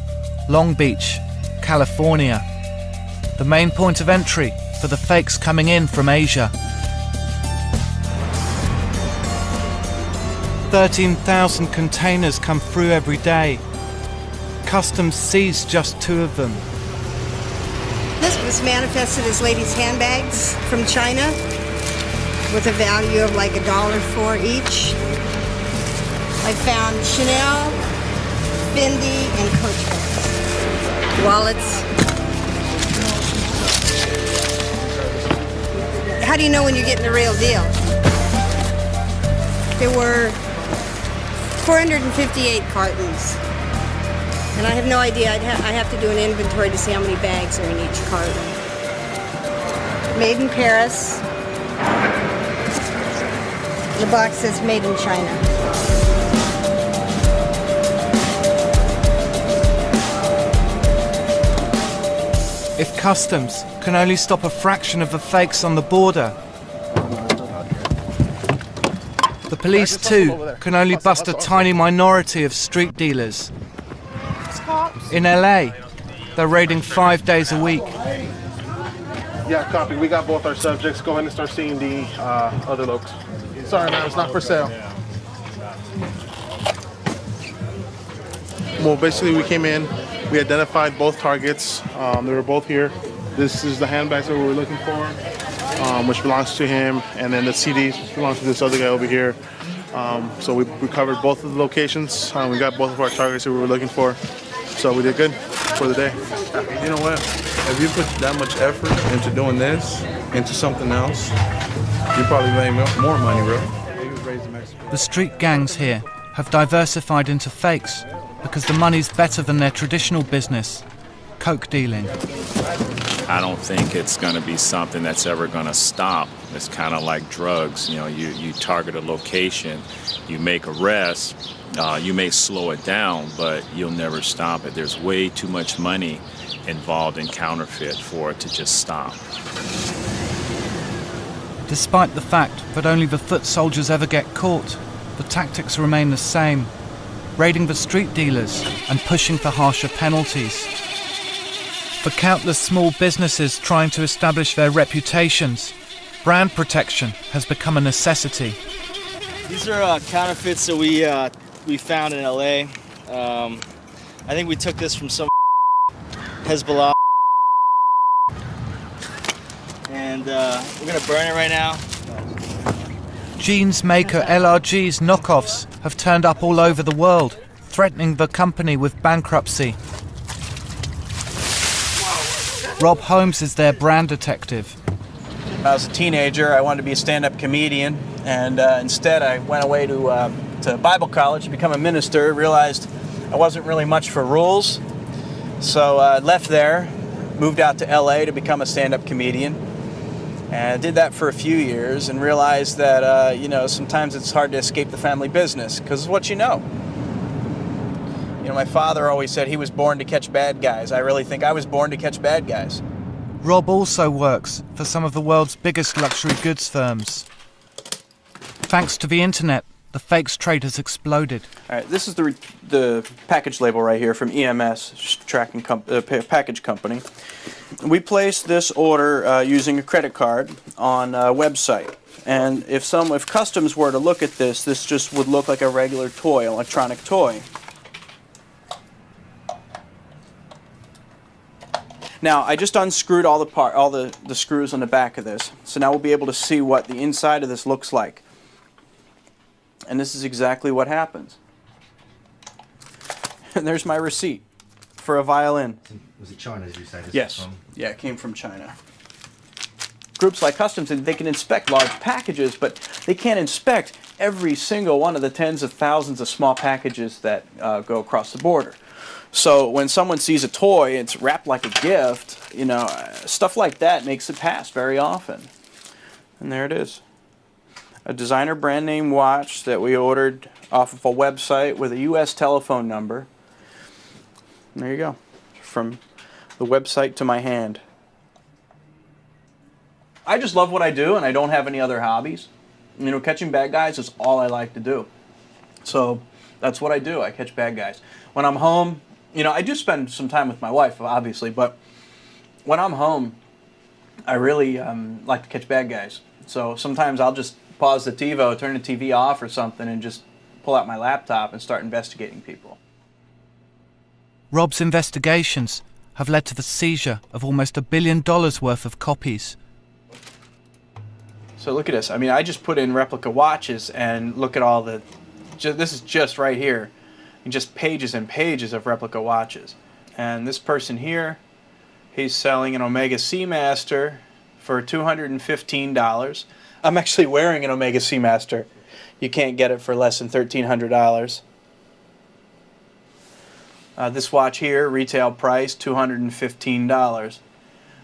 Long Beach, California. The main point of entry for the fakes coming in from Asia. 13,000 containers come through every day. Customs seize just 2 of them. This was manifested as ladies' handbags from China with a value of like $1 each. I found Chanel, Fendi, and Coach bags. Wallets. How do you know when you're getting the real deal? There were 458 cartons. And I have no idea. I have to do an inventory to see how many bags are in each carton. Made in Paris. The box says made in China. If customs can only stop a fraction of the fakes on the border, the police too can only bust a tiny minority of street dealers. In LA, they're raiding 5 days a week. Yeah, copy. We got both our subjects. Go ahead and start seeing the other looks. Sorry, man, it's not for sale. Well, basically, we came in. We identified both targets. They were both here. This is the handbags that we were looking for, which belongs to him, and then the CDs, which belongs to this other guy over here. So we covered both of the locations. We got both of our targets that we were looking for. So we did good for the day. You know what? If you put that much effort into doing this, into something else, you probably made more money, bro. The street gangs here have diversified into fakes because the money's better than their traditional business, coke dealing. I don't think it's going to be something that's ever going to stop. It's kind of like drugs. You know, you target a location, you make arrests, you may slow it down, but you'll never stop it. There's way too much money involved in counterfeit for it to just stop. Despite the fact that only the foot soldiers ever get caught, the tactics remain the same, raiding the street dealers and pushing for harsher penalties. For countless small businesses trying to establish their reputations, brand protection has become a necessity. These are counterfeits that we found in LA. I think we took this from some Hezbollah, and we're gonna burn it right now. Jeans maker LRG's knockoffs have turned up all over the world, threatening the company with bankruptcy. Rob Holmes is their brand detective. When I was a teenager, I wanted to be a stand-up comedian, and instead I went away to Bible college to become a minister. Realized I wasn't really much for rules, so I left there, moved out to LA to become a stand-up comedian, and I did that for a few years and realized that you know, sometimes it's hard to escape the family business because it's what you know. You know, my father always said he was born to catch bad guys. I really think I was born to catch bad guys. Rob also works for some of the world's biggest luxury goods firms. Thanks to the internet, the fakes trade has exploded. All right, this is the package label right here from EMS, tracking package company. We placed this order using a credit card on a website. And if customs were to look at this, this just would look like a regular toy, electronic toy. Now, I just unscrewed all the screws on the back of this, so now we'll be able to see what the inside of this looks like. And this is exactly what happens. And there's my receipt for a violin. Was it China, as you say? Yes. Yeah, it came from China. Groups like customs, they can inspect large packages, but they can't inspect every single one of the tens of thousands of small packages that go across the border. So when someone sees a toy, it's wrapped like a gift, you know, stuff like that makes it pass very often. And there it is. A designer brand name watch that we ordered off of a website with a US telephone number. And there you go. From the website to my hand. I just love what I do and I don't have any other hobbies. You know, catching bad guys is all I like to do. So that's what I do. I catch bad guys. When I'm home, you know, I do spend some time with my wife, obviously, but when I'm home, I really like to catch bad guys. So sometimes I'll just pause the TiVo, turn the TV off or something, and just pull out my laptop and start investigating people. Rob's investigations have led to the seizure of almost $1 billion worth of copies. So look at this. I mean, I just put in replica watches and look at all the... This is just right here. And just pages and pages of replica watches. And this person here, he's selling an Omega Seamaster for $215. I'm actually wearing an Omega Seamaster. You can't get it for less than $1,300. This watch here, retail price, $215.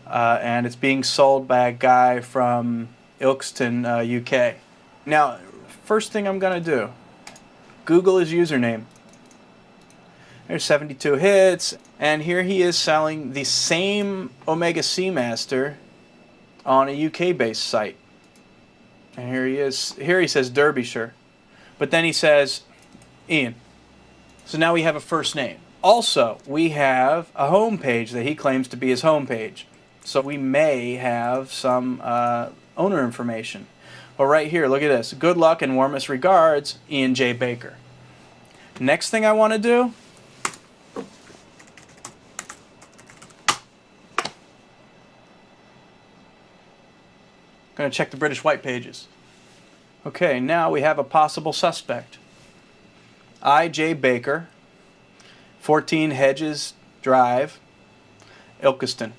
And it's being sold by a guy from Ilkeston, UK. Now, first thing I'm going to do, Google his username. There's 72 hits, and here he is selling the same Omega Seamaster on a UK-based site. And here he is. Here he says Derbyshire, but then he says Ian. So now we have a first name. Also, we have a home page that he claims to be his home page. So we may have some owner information. Well, right here, look at this. Good luck and warmest regards, Ian J. Baker. Next thing I want to do, going to check the British white pages. Okay, now we have a possible suspect. I.J. Baker, 14 Hedges Drive, Ilkeston.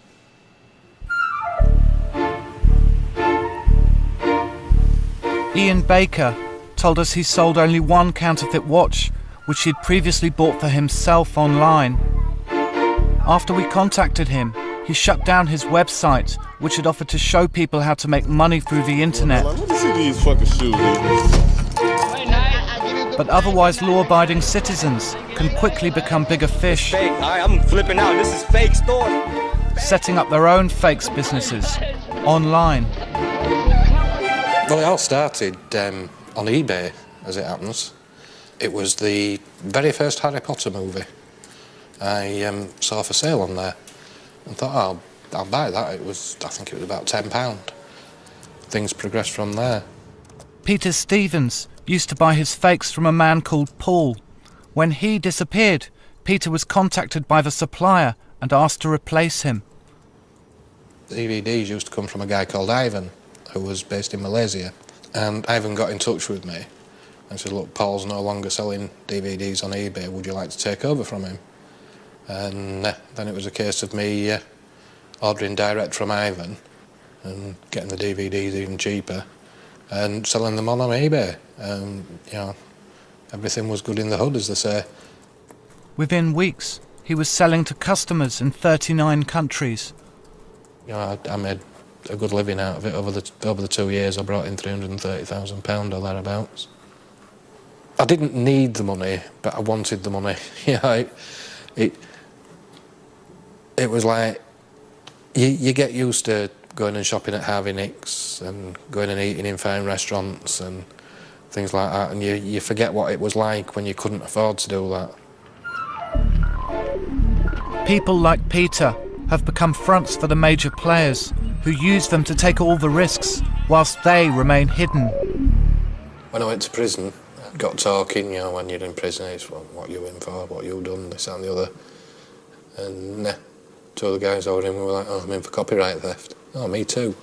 Ian Baker told us he sold only one counterfeit watch, which he'd previously bought for himself online. After we contacted him, he shut down his website, which had offered to show people how to make money through the internet. Let me see these fucking shoes. But otherwise law-abiding citizens can quickly become bigger fish, I'm flipping out. This is fake store. setting up their own fakes businesses online. Well, it all started on eBay, as it happens. It was the very first Harry Potter movie I saw for sale on there and thought, oh, I'll buy that. I think it was about £10. Things progressed from there. Peter Stevens used to buy his fakes from a man called Paul. When he disappeared, Peter was contacted by the supplier and asked to replace him. The DVDs used to come from a guy called Ivan, who was based in Malaysia. And Ivan got in touch with me and said, look, Paul's no longer selling DVDs on eBay, would you like to take over from him? And then it was a case of me ordering direct from Ivan and getting the DVDs even cheaper and selling them on eBay. And, you know, everything was good in the hood, as they say. Within weeks, he was selling to customers in 39 countries. You know, I made a good living out of it. Over the 2 years, I brought in £330,000 or thereabouts. I didn't need the money, but I wanted the money. You know, it was like you get used to going and shopping at Harvey Nicks and going and eating in fine restaurants and things like that, and you forget what it was like when you couldn't afford to do that. People like Peter have become fronts for the major players, who use them to take all the risks whilst they remain hidden. When I went to prison, I got talking, you know, when you're in prison, it's what you in for, what you done, this, that and the other. And two of the guys over him were like, oh, I'm in for copyright theft. Oh, me too.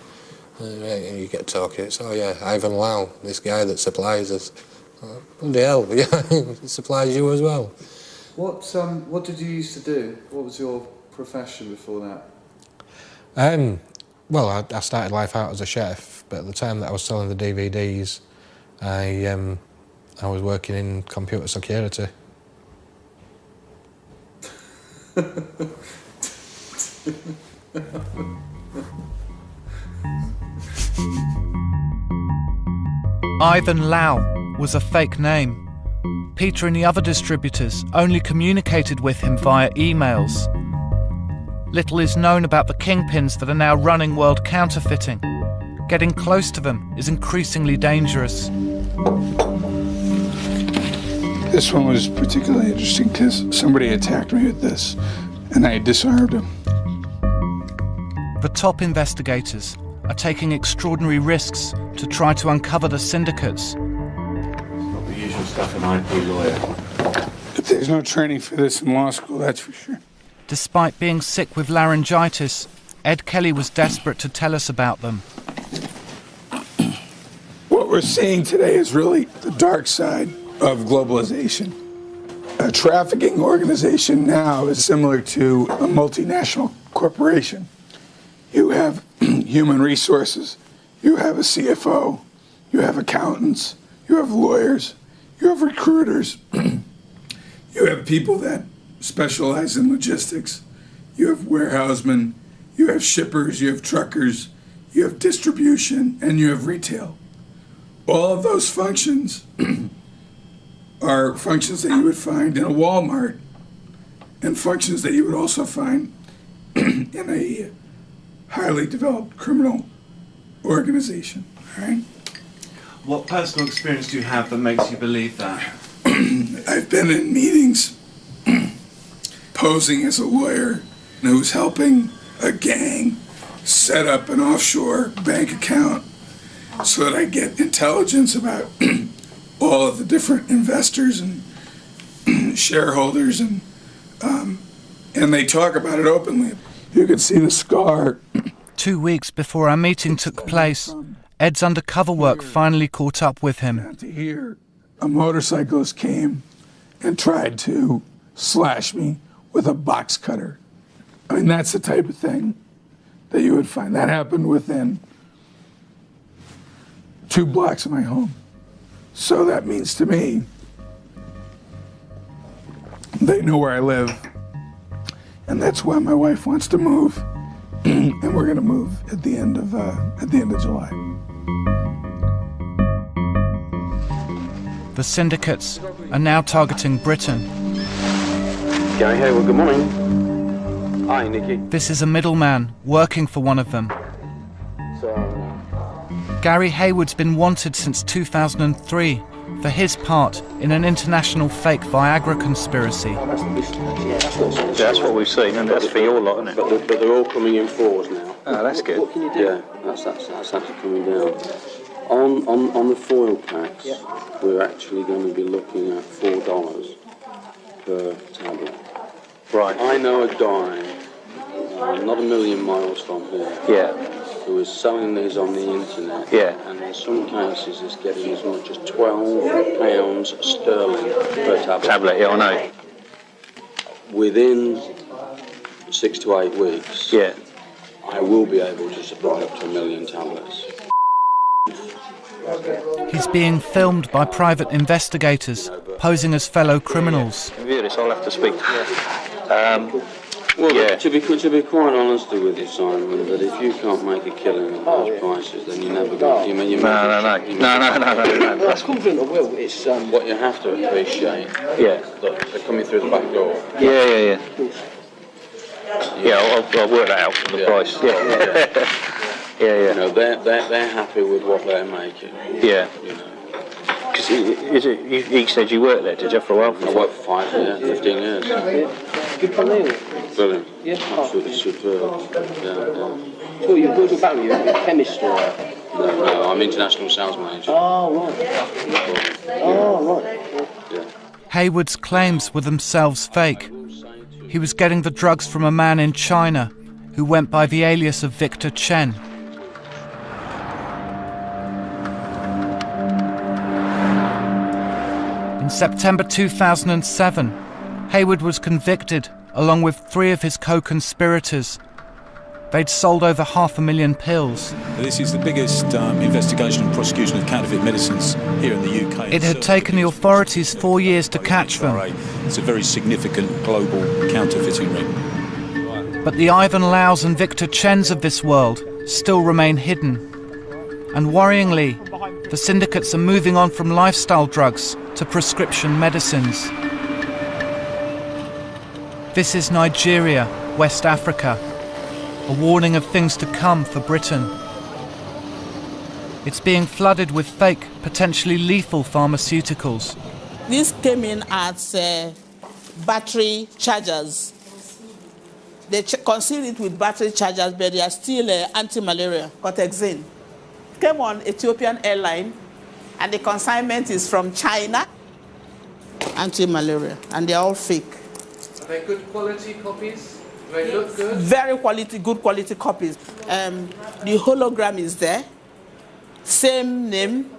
And you get talking, it's, oh yeah, Ivan Lau, this guy that supplies us. Oh, bloody hell, yeah, he supplies you as well. What did you used to do? What was your profession before that? Well, I started life out as a chef, but at the time that I was selling the DVDs, I was working in computer security. Ivan Lau was a fake name. Peter and the other distributors only communicated with him via emails. Little is known about the kingpins that are now running world counterfeiting. Getting close to them is increasingly dangerous. This one was particularly interesting because somebody attacked me with this and I disarmed him. The top investigators are taking extraordinary risks to try to uncover the syndicates. Not the usual stuff an IP lawyer. But there's no training for this in law school, that's for sure. Despite being sick with laryngitis, Ed Kelly was desperate to tell us about them. What we're seeing today is really the dark side of globalization. A trafficking organization now is similar to a multinational corporation. You have human resources, you have a CFO, you have accountants, you have lawyers, you have recruiters, you have people that specialize in logistics, you have warehousemen, you have shippers, you have truckers, you have distribution, and you have retail. All of those functions are functions that you would find in a Walmart and functions that you would also find in a highly developed criminal organization. All right? What personal experience do you have that makes you believe that? I've been in meetings posing as a lawyer who's helping a gang set up an offshore bank account so that I get intelligence about all of the different investors and shareholders, and they talk about it openly. You can see the scar. 2 weeks before our meeting took place, Ed's undercover work finally caught up with him. Here, a motorcyclist came and tried to slash me with a box cutter. I mean, that's the type of thing that you would find. That happened within 2 blocks of my home. So that means to me, they know where I live. And that's why my wife wants to move. And we're gonna move at the end of July. The syndicates are now targeting Britain. Gary Hayward, good morning. Hi, Nikki. This is a middleman working for one of them. Gary Hayward's been wanted since 2003 for his part in an international fake Viagra conspiracy. That's what we've seen, and that's for your lot, isn't it? But they're all coming in fours now. Oh, that's good. What can you do? Yeah, that's actually coming down. On the foil packs, we're actually going to be looking at $4 per tablet. Right. I know a guy, not a million miles from here, who is selling these on the internet. And in some cases is getting as much as £12 sterling per tablet. Tablet, yeah, I know. Within 6 to 8 weeks, I will be able to supply up to 1 million tablets. He's being filmed by private investigators, posing as fellow criminals. View this, I'll have to speak to To be quite honest with you, Simon, that if you can't make a killing at those prices, then you're never going to. No. That's confident I will. It's what you have to appreciate. Look, they're coming through the back door. I'll work that out for the price. You know, they're happy with what they're making. You know. Because you said you worked there, did you, for a while? I worked for 15 years. Good for me. Brilliant. Yeah. Absolutely superb. So you go to bank, you're a chemist or? No, I'm international sales manager. Oh, right. Hayward's claims were themselves fake. He was getting the drugs from a man in China who went by the alias of Victor Chen. In September 2007, Hayward was convicted along with 3 of his co-conspirators. They'd sold over 500,000 pills. This is the biggest investigation and prosecution of counterfeit medicines here in the UK. It had taken the authorities 4 years to catch them. It's a very significant global counterfeiting ring. But the Ivan Laos and Victor Chens of this world still remain hidden. And worryingly, the syndicates are moving on from lifestyle drugs to prescription medicines. This is Nigeria, West Africa, a warning of things to come for Britain. It's being flooded with fake, potentially lethal pharmaceuticals. This came in as battery chargers. They conceal it with battery chargers, but they are still anti-malaria, Cortexin. Came on Ethiopian airline, and the consignment is from China, anti-malaria, and they're all fake. Are they good quality copies? They look good? Very good quality copies. The hologram is there. Same name.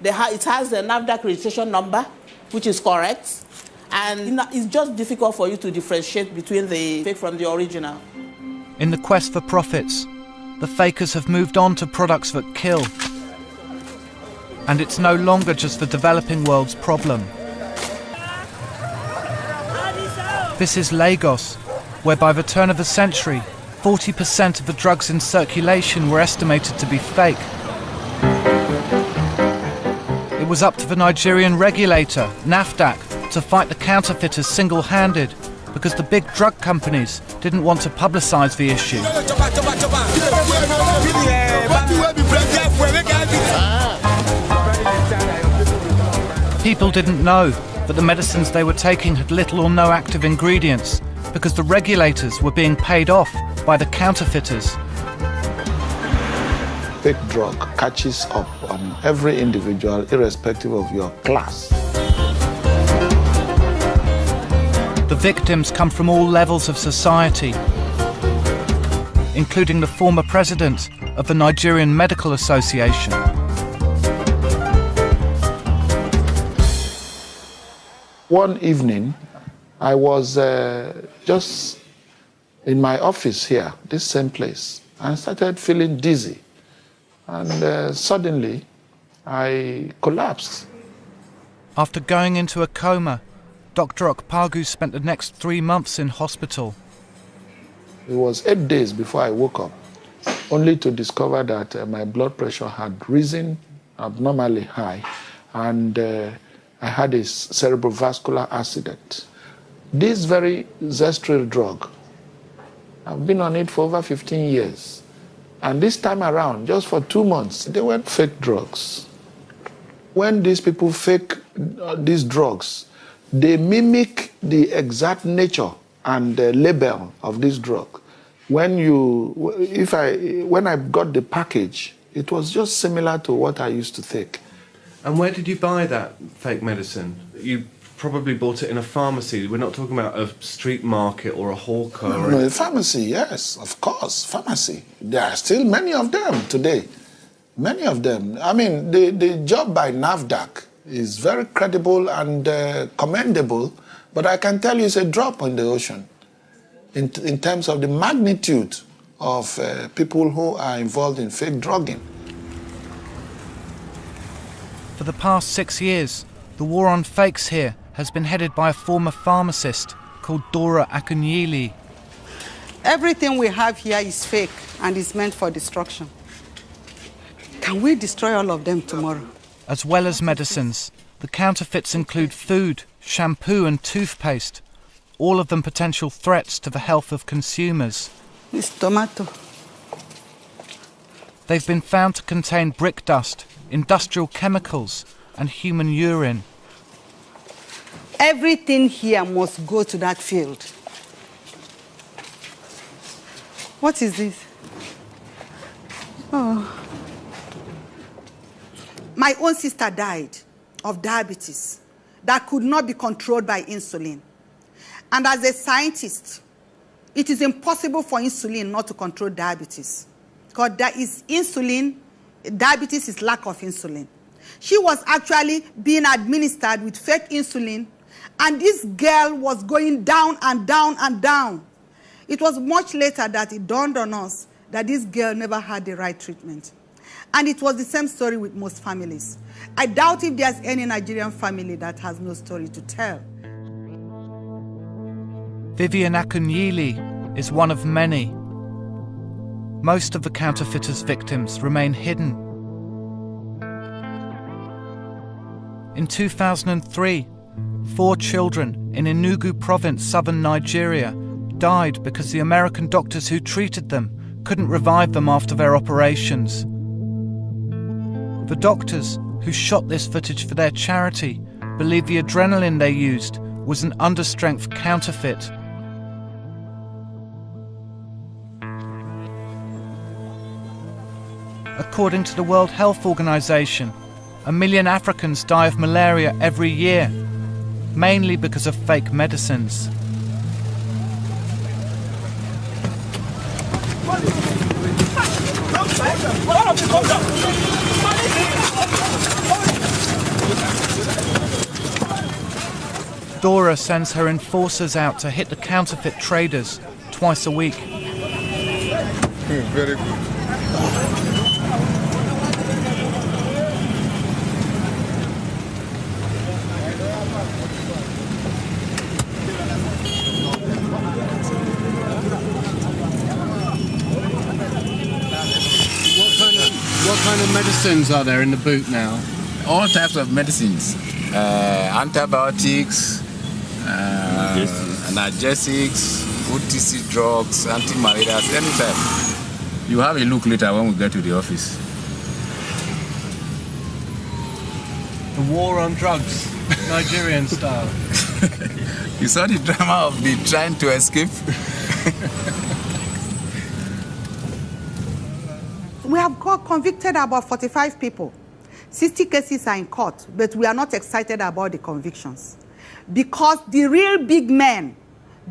It has the NAFDAC registration number, which is correct. And it's just difficult for you to differentiate between the fake from the original. In the quest for profits, the fakers have moved on to products that kill. And it's no longer just the developing world's problem. This is Lagos, where by the turn of the century, 40% of the drugs in circulation were estimated to be fake. It was up to the Nigerian regulator, NAFDAC, to fight the counterfeiters single-handed because the big drug companies didn't want to publicize the issue. People didn't know that the medicines they were taking had little or no active ingredients because the regulators were being paid off by the counterfeiters. Fake drug catches up on every individual irrespective of your class. The victims come from all levels of society, including the former president of the Nigerian Medical Association. One evening, I was just in my office here, this same place. I started feeling dizzy. And suddenly, I collapsed. After going into a coma, Dr. Okpagu spent the next 3 months in hospital. It was 8 days before I woke up, only to discover that my blood pressure had risen abnormally high, and I had a cerebrovascular accident. This very Zestril drug, I've been on it for over 15 years. And this time around, just for 2 months, they were fake drugs. When these people fake these drugs, they mimic the exact nature and the label of this drug. When I got the package, it was just similar to what I used to take. And where did you buy that fake medicine? You probably bought it in a pharmacy. We're not talking about a street market or a hawker. No, a pharmacy, yes, of course, pharmacy. There are still many of them today. Many of them. I mean, the job by NAFDAC is very credible and commendable, but I can tell you it's a drop in the ocean in terms of the magnitude of people who are involved in fake drugging. For the past 6 years, the war on fakes here has been headed by a former pharmacist called Dora Akunyili. Everything we have here is fake and is meant for destruction. Can we destroy all of them tomorrow? As well as medicines, the counterfeits include food, shampoo and toothpaste, all of them potential threats to the health of consumers. It's tomato. They've been found to contain brick dust, industrial chemicals and human urine. Everything here must go to that field. What is this? Oh. My own sister died of diabetes that could not be controlled by insulin. And as a scientist, it is impossible for insulin not to control diabetes. Because there is insulin, diabetes is lack of insulin. She was actually being administered with fake insulin, and this girl was going down and down and down. It was much later that it dawned on us that this girl never had the right treatment. And it was the same story with most families. I doubt if there's any Nigerian family that has no story to tell. Vivian Akunyili is one of many. Most of the counterfeiters' victims remain hidden. In 2003, 4 children in Enugu province, southern Nigeria, died because the American doctors who treated them couldn't revive them after their operations. The doctors who shot this footage for their charity believe the adrenaline they used was an understrength counterfeit. According to the World Health Organization, 1 million Africans die of malaria every year, mainly because of fake medicines. Dora sends her enforcers out to hit the counterfeit traders twice a week. Very good. What kind of medicines are there in the boot now? All types of medicines. Antibiotics, analgesics, OTC drugs, anti-malarials, any type. You have a look later when we get to the office. The war on drugs, Nigerian style. You saw the drama of the trying to escape? We have got convicted about 45 people. 60 cases are in court, but we are not excited about the convictions. Because the real big men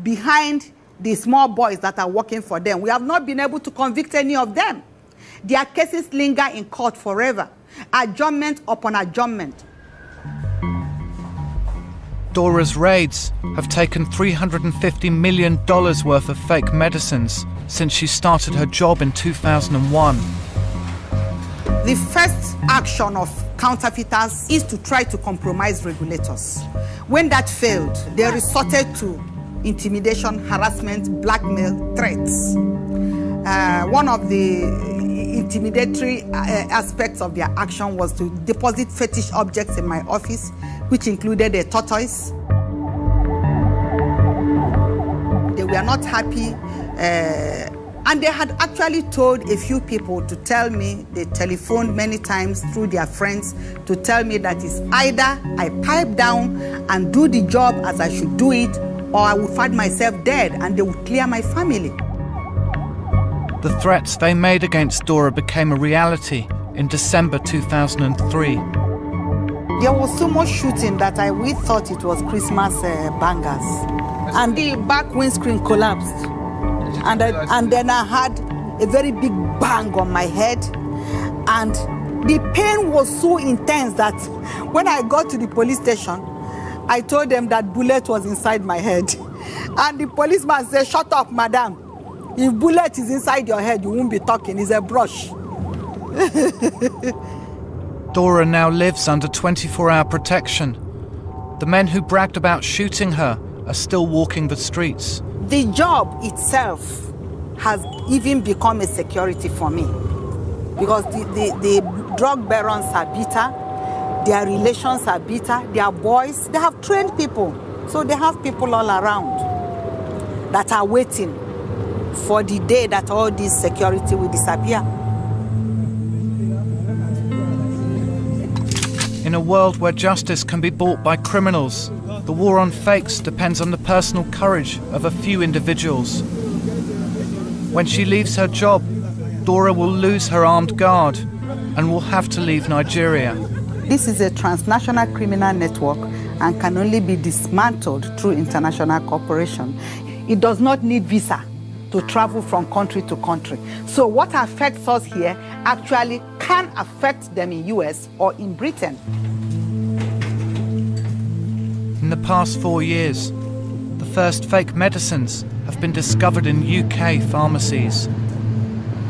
behind the small boys that are working for them, we have not been able to convict any of them. Their cases linger in court forever, adjournment upon adjournment. Dora's raids have taken $350 million worth of fake medicines since she started her job in 2001. The first action of counterfeiters is to try to compromise regulators. When that failed, they resorted to intimidation, harassment, blackmail, threats. One of the intimidatory aspects of their action was to deposit fetish objects in my office, which included a tortoise. They were not happy. And they had actually told a few people to tell me, they telephoned many times through their friends to tell me that it's either I pipe down and do the job as I should do it, or I would find myself dead and they would clear my family. The threats they made against Dora became a reality in December 2003. There was so much shooting that we thought it was Christmas bangers. And the back windscreen collapsed. And then I had a very big bang on my head. And the pain was so intense that when I got to the police station, I told them that bullet was inside my head. And the policeman said, "Shut up, madam. If bullet is inside your head, you won't be talking. It's a brush." Dora now lives under 24-hour protection. The men who bragged about shooting her are still walking the streets. The job itself has even become a security for me, because the drug barons are bitter, their relations are bitter, their boys, they have trained people. So they have people all around that are waiting for the day that all this security will disappear. In a world where justice can be bought by criminals, the war on fakes depends on the personal courage of a few individuals. When she leaves her job, Dora will lose her armed guard and will have to leave Nigeria. This is a transnational criminal network and can only be dismantled through international cooperation. It does not need visa to travel from country to country. So what affects us here actually can affect them in US or in Britain. In the past 4 years, the first fake medicines have been discovered in UK pharmacies.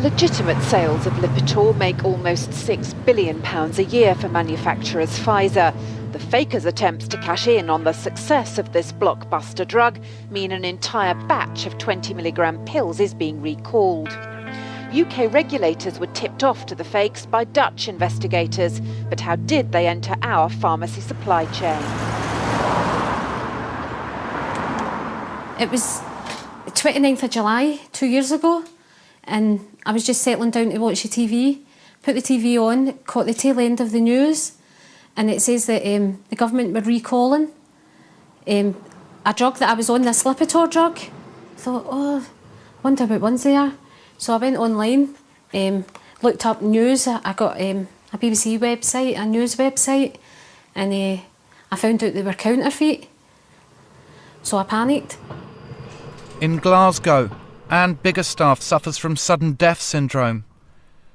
Legitimate sales of Lipitor make almost £6 billion a year for manufacturers Pfizer. The fakers' attempts to cash in on the success of this blockbuster drug mean an entire batch of 20-milligram pills is being recalled. UK regulators were tipped off to the fakes by Dutch investigators, but how did they enter our pharmacy supply chain? It was the 29th of July, 2 years ago, and I was just settling down to watch the TV, put the TV on, caught the tail end of the news, and it says that the government were recalling a drug that I was on, this Lipitor drug. I thought, oh, wonder what ones they are. So I went online, looked up news. I got a BBC website, a news website, and I found out they were counterfeit. So I panicked. In Glasgow, Anne Biggerstaff suffers from sudden death syndrome.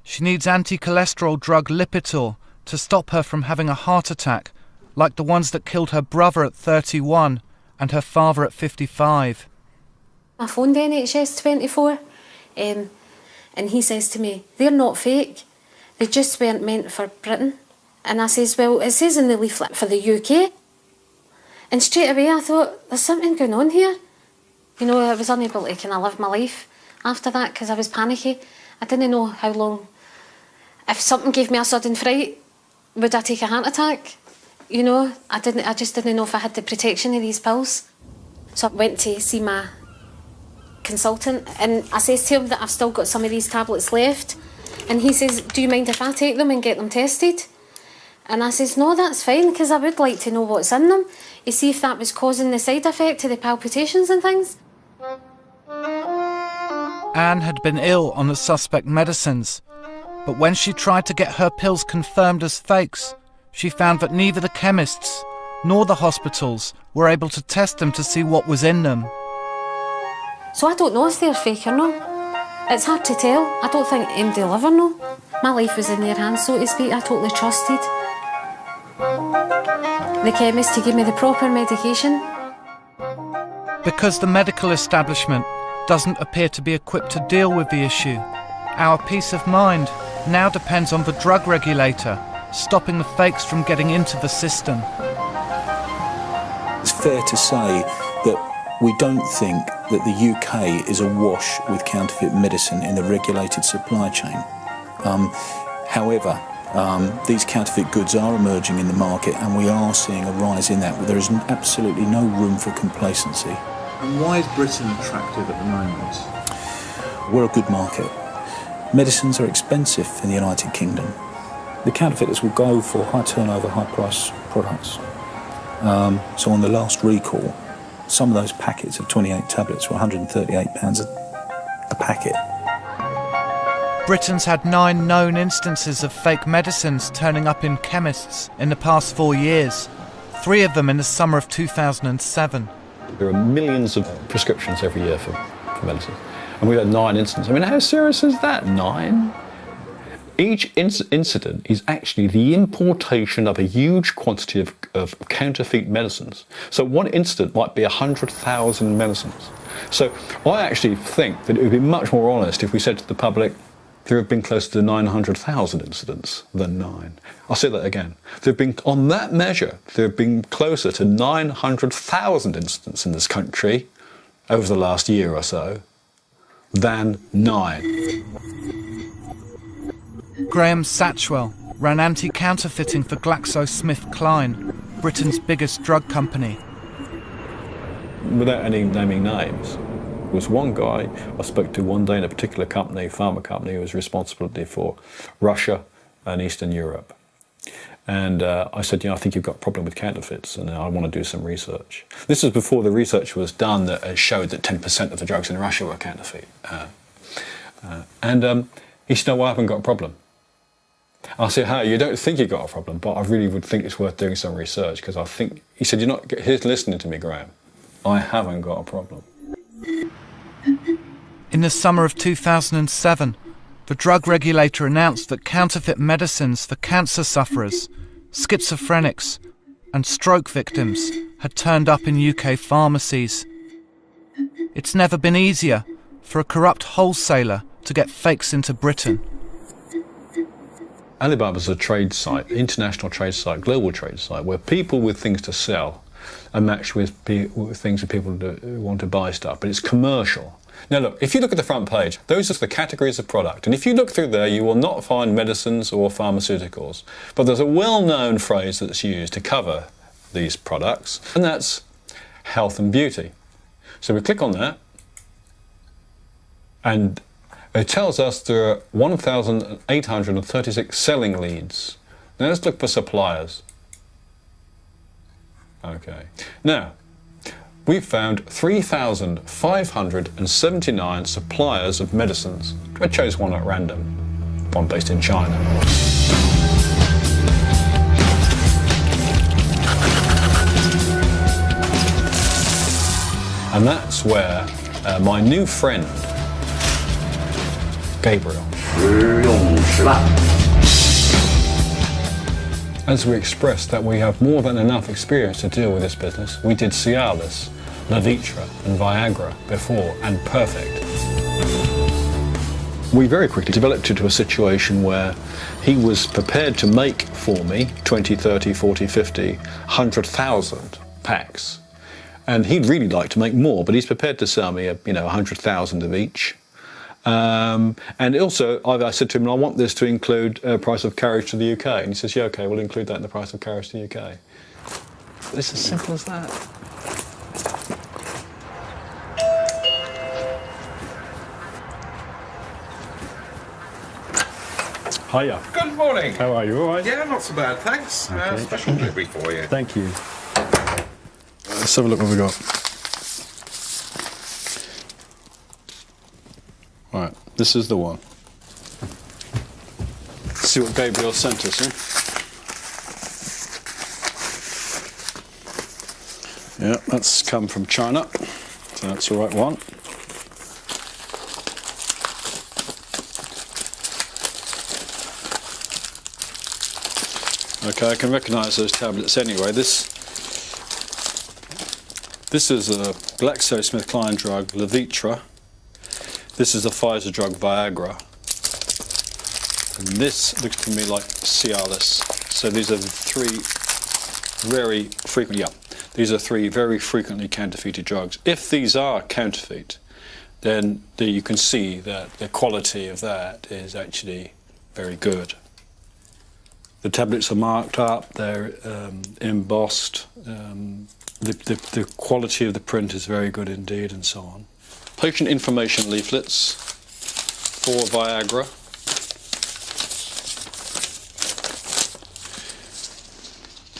She needs anti-cholesterol drug Lipitor to stop her from having a heart attack, like the ones that killed her brother at 31 and her father at 55. I phoned NHS 24 and he says to me, they're not fake, they just weren't meant for Britain. And I says, well, it says in the leaflet for the UK. And straight away I thought, there's something going on here. You know, I was unable to kind of live my life after that because I was panicky. I didn't know how long. If something gave me a sudden fright, would I take a heart attack? You know, I just didn't know if I had the protection of these pills. So I went to see my consultant and I says to him that I've still got some of these tablets left. And he says, do you mind if I take them and get them tested? And I says, no, that's fine, because I would like to know what's in them, to see if that was causing the side effect to the palpitations and things. Anne had been ill on the suspect medicines, but when she tried to get her pills confirmed as fakes, she found that neither the chemists nor the hospitals were able to test them to see what was in them. So I don't know if they're fake or not. It's hard to tell. I don't think anybody will ever know. My life was in their hands, so to speak. I totally trusted the chemist to give me the proper medication. Because the medical establishment doesn't appear to be equipped to deal with the issue, our peace of mind now depends on the drug regulator stopping the fakes from getting into the system. It's fair to say that we don't think that the UK is awash with counterfeit medicine in the regulated supply chain. However, these counterfeit goods are emerging in the market and we are seeing a rise in that. There is absolutely no room for complacency. And why is Britain attractive at the moment? We're a good market. Medicines are expensive in the United Kingdom. The counterfeiters will go for high turnover, high price products. So on the last recall, some of those packets of 28 tablets were £138 a packet. Britain's had 9 known instances of fake medicines turning up in chemists in the past 4 years, 3 of them in the summer of 2007. There are millions of prescriptions every year for medicines, and we've had 9 incidents. I mean, how serious is that, 9? Each incident is actually the importation of a huge quantity of counterfeit medicines. So one incident might be 100,000 medicines. So I actually think that it would be much more honest if we said to the public, there have been close to 900,000 incidents than 9. I'll say that again. There have been, on that measure, there have been closer to 900,000 incidents in this country over the last year or so than 9. Graham Satchwell ran anti-counterfeiting for GlaxoSmithKline, Britain's biggest drug company. Without any naming names, there was one guy I spoke to one day in a particular company, pharma company, who was responsible for Russia and Eastern Europe. And I said, I think you've got a problem with counterfeits and I want to do some research. This was before the research was done that showed that 10% of the drugs in Russia were counterfeit. He said, no, I haven't got a problem. I said, hey, you don't think you've got a problem, but I really would think it's worth doing some research because I think, he said, you're not here's listening to me, Graham. I haven't got a problem. In the summer of 2007, the drug regulator announced that counterfeit medicines for cancer sufferers, schizophrenics and stroke victims had turned up in UK pharmacies. It's never been easier for a corrupt wholesaler to get fakes into Britain. Alibaba's a trade site, international trade site, global trade site, where people with things to sell are matched with things that people who want to buy stuff, but it's commercial. Now look, if you look at the front page, those are the categories of product, and if you look through there, you will not find medicines or pharmaceuticals. But there's a well-known phrase that's used to cover these products, and that's health and beauty. So we click on that, and it tells us there are 1,836 selling leads. Now let's look for suppliers. Okay. Now, we've found 3,579 suppliers of medicines. I chose one at random, one based in China. And that's where my new friend, Gabriel, As we expressed that we have more than enough experience to deal with this business, we did Cialis, Levitra and Viagra before, and perfect. We very quickly developed into a situation where he was prepared to make for me 20, 30, 40, 50, 100,000 packs. And he'd really like to make more, but he's prepared to sell me, 100,000 of each. And also, I said to him, I want this to include price of carriage to the UK. And he says, yeah, OK, we'll include that in the price of carriage to the UK. It's as simple as that. Hiya. Good morning. How are you? All right? Yeah, not so bad, thanks. Okay. Special delivery for you. Thank you. Let's have a look what we got. Right, this is the one. Let's see what Gabriel sent us, Yeah, that's come from China, so that's the right one. Okay, I can recognise those tablets anyway. This is a GlaxoSmithKline drug, Levitra. This is the Pfizer drug, Viagra. And this looks to me like Cialis. So these are three very frequently counterfeited drugs. If these are counterfeit, then you can see that the quality of that is actually very good. The tablets are marked up, they're embossed, the quality of the print is very good indeed, and so on. Patient information leaflets for Viagra.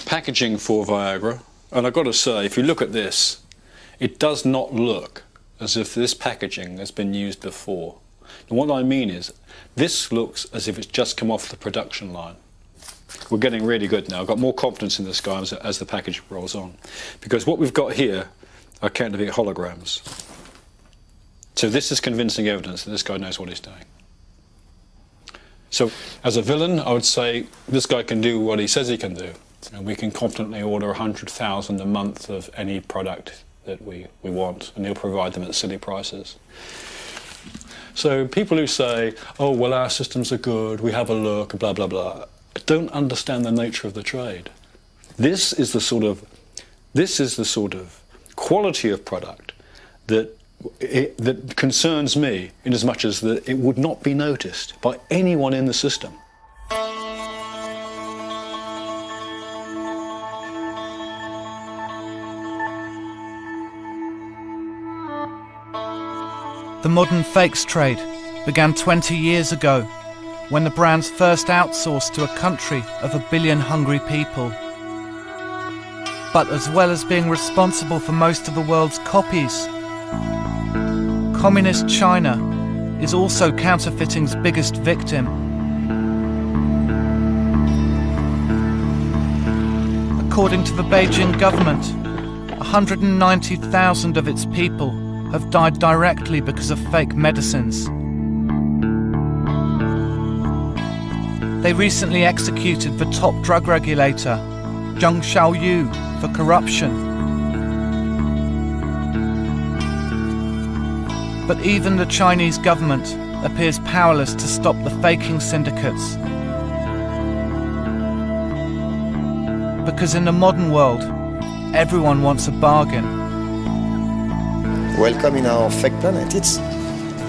Packaging for Viagra. And I've got to say, if you look at this, it does not look as if this packaging has been used before. And what I mean is, this looks as if it's just come off the production line. We're getting really good now. I've got more confidence in this guy as the package rolls on. Because what we've got here are counterfeit holograms. So this is convincing evidence that this guy knows what he's doing. So as a villain, I would say this guy can do what he says he can do. And we can confidently order 100,000 a month of any product that we want, and he'll provide them at silly prices. So people who say, oh, well, our systems are good, we have a look, blah, blah, blah, don't understand the nature of the trade. This is the sort of quality of product that concerns me, in as much as that it would not be noticed by anyone in the system. The modern fakes trade began 20 years ago, when the brands first outsourced to a country of 1 billion hungry people. But as well as being responsible for most of the world's copies, Communist China is also counterfeiting's biggest victim. According to the Beijing government, 190,000 of its people have died directly because of fake medicines. They recently executed the top drug regulator, Zheng Xiaoyu, for corruption. But even the Chinese government appears powerless to stop the faking syndicates. Because in the modern world, everyone wants a bargain. Welcome in our fake planet. It's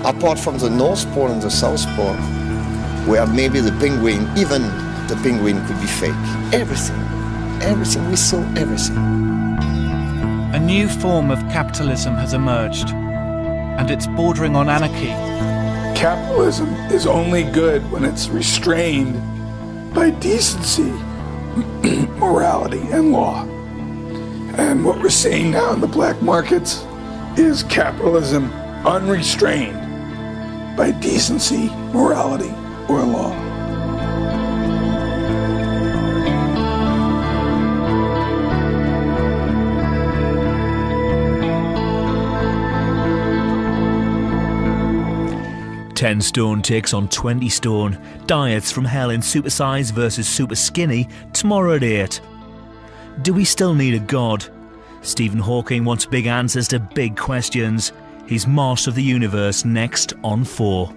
apart from the North Pole and the South Pole, where maybe the penguin, even the penguin could be fake. Everything, we saw everything. A new form of capitalism has emerged, and it's bordering on anarchy. Capitalism is only good when it's restrained by decency, morality, and law. And what we're seeing now in the black markets is capitalism unrestrained by decency, morality, or law. 10 stone takes on 20 stone. Diets from hell in super size versus super skinny tomorrow at 8. Do we still need a god? Stephen Hawking wants big answers to big questions. He's Master of the Universe next on 4.